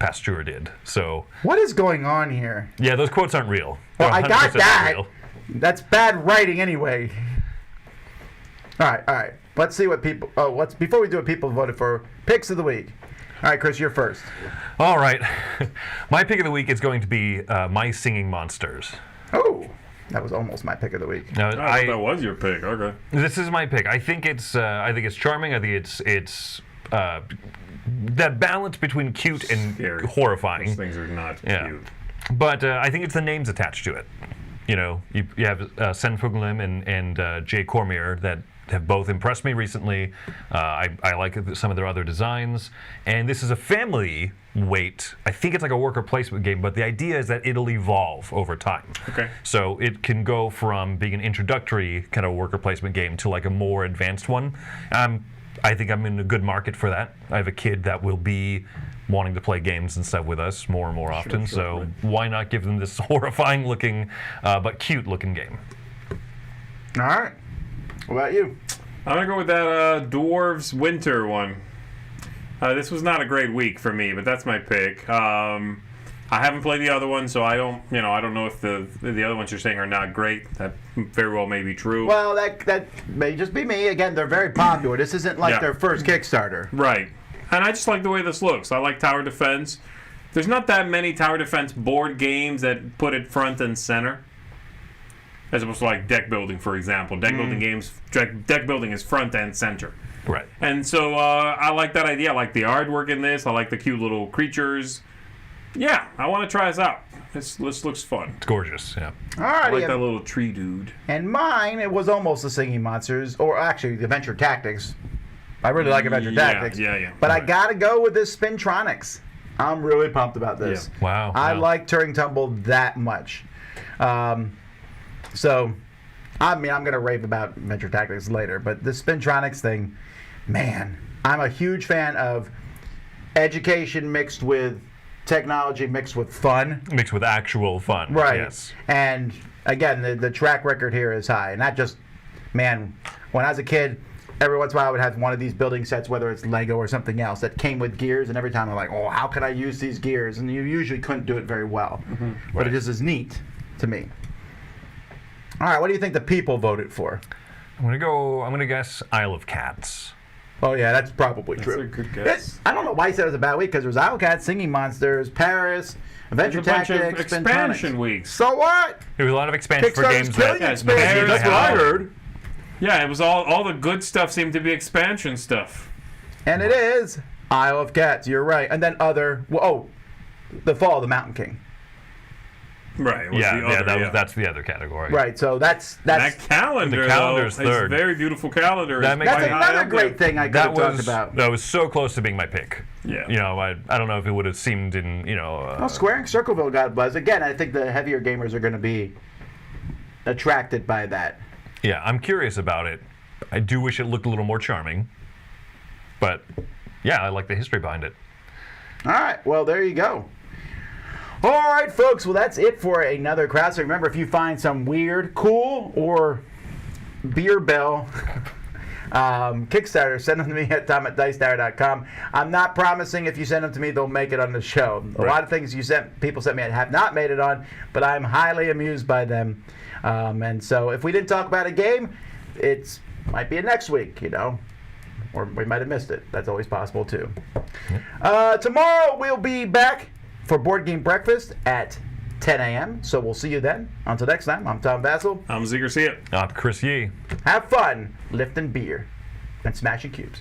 S4: Pasteur did. So
S2: What is going on here?
S4: yeah, those quotes aren't real.
S2: Well,
S4: They're
S2: I got
S4: 100%
S2: that.
S4: real.
S2: That's bad writing anyway. All right. Let's see what people. Before we do what people voted for, picks of the week. All right, Chris, you're first.
S4: All right, my pick of the week is going to be My Singing Monsters.
S2: Oh, that was almost my pick of the week.
S4: Now,
S3: I thought that was your pick. Okay.
S4: This is my pick. I think it's charming. I think it's that balance between cute and
S3: Scary.
S4: horrifying.
S3: Those things are not cute.
S4: But I think it's the names attached to it. You know, you have Sen Fuglim and Jay Cormier that have both impressed me recently. I like some of their other designs. And this is a family weight. I think it's like a worker placement game, but the idea is that it'll evolve over time.
S3: Okay.
S4: So it can go from being an introductory kind of worker placement game to like a more advanced one. I think I'm in a good market for that. I have a kid that will be wanting to play games and stuff with us more and more often, so why not give them this horrifying looking but cute looking game?
S2: All right. What about you?
S3: I'm going to go with that Dwar7s Winter one. This was not a great week for me, but that's my pick. I haven't played the other one, so I don't know if the other ones you're saying are not great. That very well may be true.
S2: Well, that may just be me. Again, they're very popular. This isn't like their first Kickstarter.
S3: Right. And I just like the way this looks. I like tower defense. There's not that many tower defense board games that put it front and center. As opposed to like deck building, for example. Deck building games, deck building is front and center.
S4: Right.
S3: And so I like that idea. I like the artwork in this. I like the cute little creatures. Yeah, I want to try this out. This looks fun.
S4: It's gorgeous, yeah.
S2: All
S3: I
S2: right.
S3: like that little tree dude.
S2: And mine, it was almost the Singing Monsters, or actually the Adventure Tactics. I really like Adventure Tactics.
S3: Yeah.
S2: But I got to go with this Spintronics. I'm really pumped about this.
S4: Yeah. Wow.
S2: I like Turing Tumble that much. So, I mean, I'm going to rave about Adventure Tactics later, but the Spintronics thing, man, I'm a huge fan of education mixed with technology mixed with fun.
S4: Mixed with actual fun.
S2: Right.
S4: Yes.
S2: And, again, the track record here is high. And not just, man, when I was a kid, every once in a while I would have one of these building sets, whether it's Lego or something else, that came with gears, and every time I'm like, oh, how can I use these gears? And you usually couldn't do it very well. But it just is neat to me. All right, what do you think the people voted for?
S4: I'm gonna guess Isle of Cats.
S2: Oh, yeah, that's probably true.
S3: That's a good guess.
S2: I don't know why he said it was a bad week, because there was Isle of Cats, Singing Monsters, Paris, Adventure
S3: There's a bunch of
S2: Tactics,
S3: expansion
S2: Spintronics.
S3: weeks.
S2: So what?
S4: There was a lot of expansion for
S2: Kickstarter's
S4: games
S2: killing
S4: that
S2: expansion.
S3: Paris,
S2: That's what I heard.
S3: Yeah, it was all the good stuff seemed to be expansion stuff.
S2: And it is Isle of Cats. You're right. And then The Fall of the Mountain King.
S3: Right. It was the other,
S4: that's the other category.
S2: Right. So that's
S3: That calendar,
S4: The calendar's
S3: though,
S4: third.
S3: It's a very beautiful calendar.
S4: That
S3: It's
S4: makes
S2: that's
S3: quite high
S2: another
S3: up there.
S2: great thing I could have talked about.
S4: That was so close to being my pick.
S3: Yeah.
S4: You know, I don't know if it would have seemed in,
S2: Well, Square and Circleville got buzz. Again, I think the heavier gamers are going to be attracted by that.
S4: Yeah, I'm curious about it. I do wish it looked a little more charming. But, yeah, I like the history behind it.
S2: All right. Well, there you go. All right, folks. Well, that's it for another Crowdsurfing. Remember, if you find some weird, cool, or Beerbell Kickstarter, send them to me at tom@dicetower.com. I'm not promising if you send them to me, they'll make it on the show. A lot of things people sent me have not made it on, but I'm highly amused by them. And so if we didn't talk about a game, it might be a next week, or we might have missed it. That's always possible, too. Tomorrow, we'll be back for Board Game Breakfast at 10 a.m. So we'll see you then. Until next time, I'm Tom Vassell.
S3: I'm Ziegler See It.
S4: I'm Chris Yee.
S2: Have fun lifting beer and smashing cubes.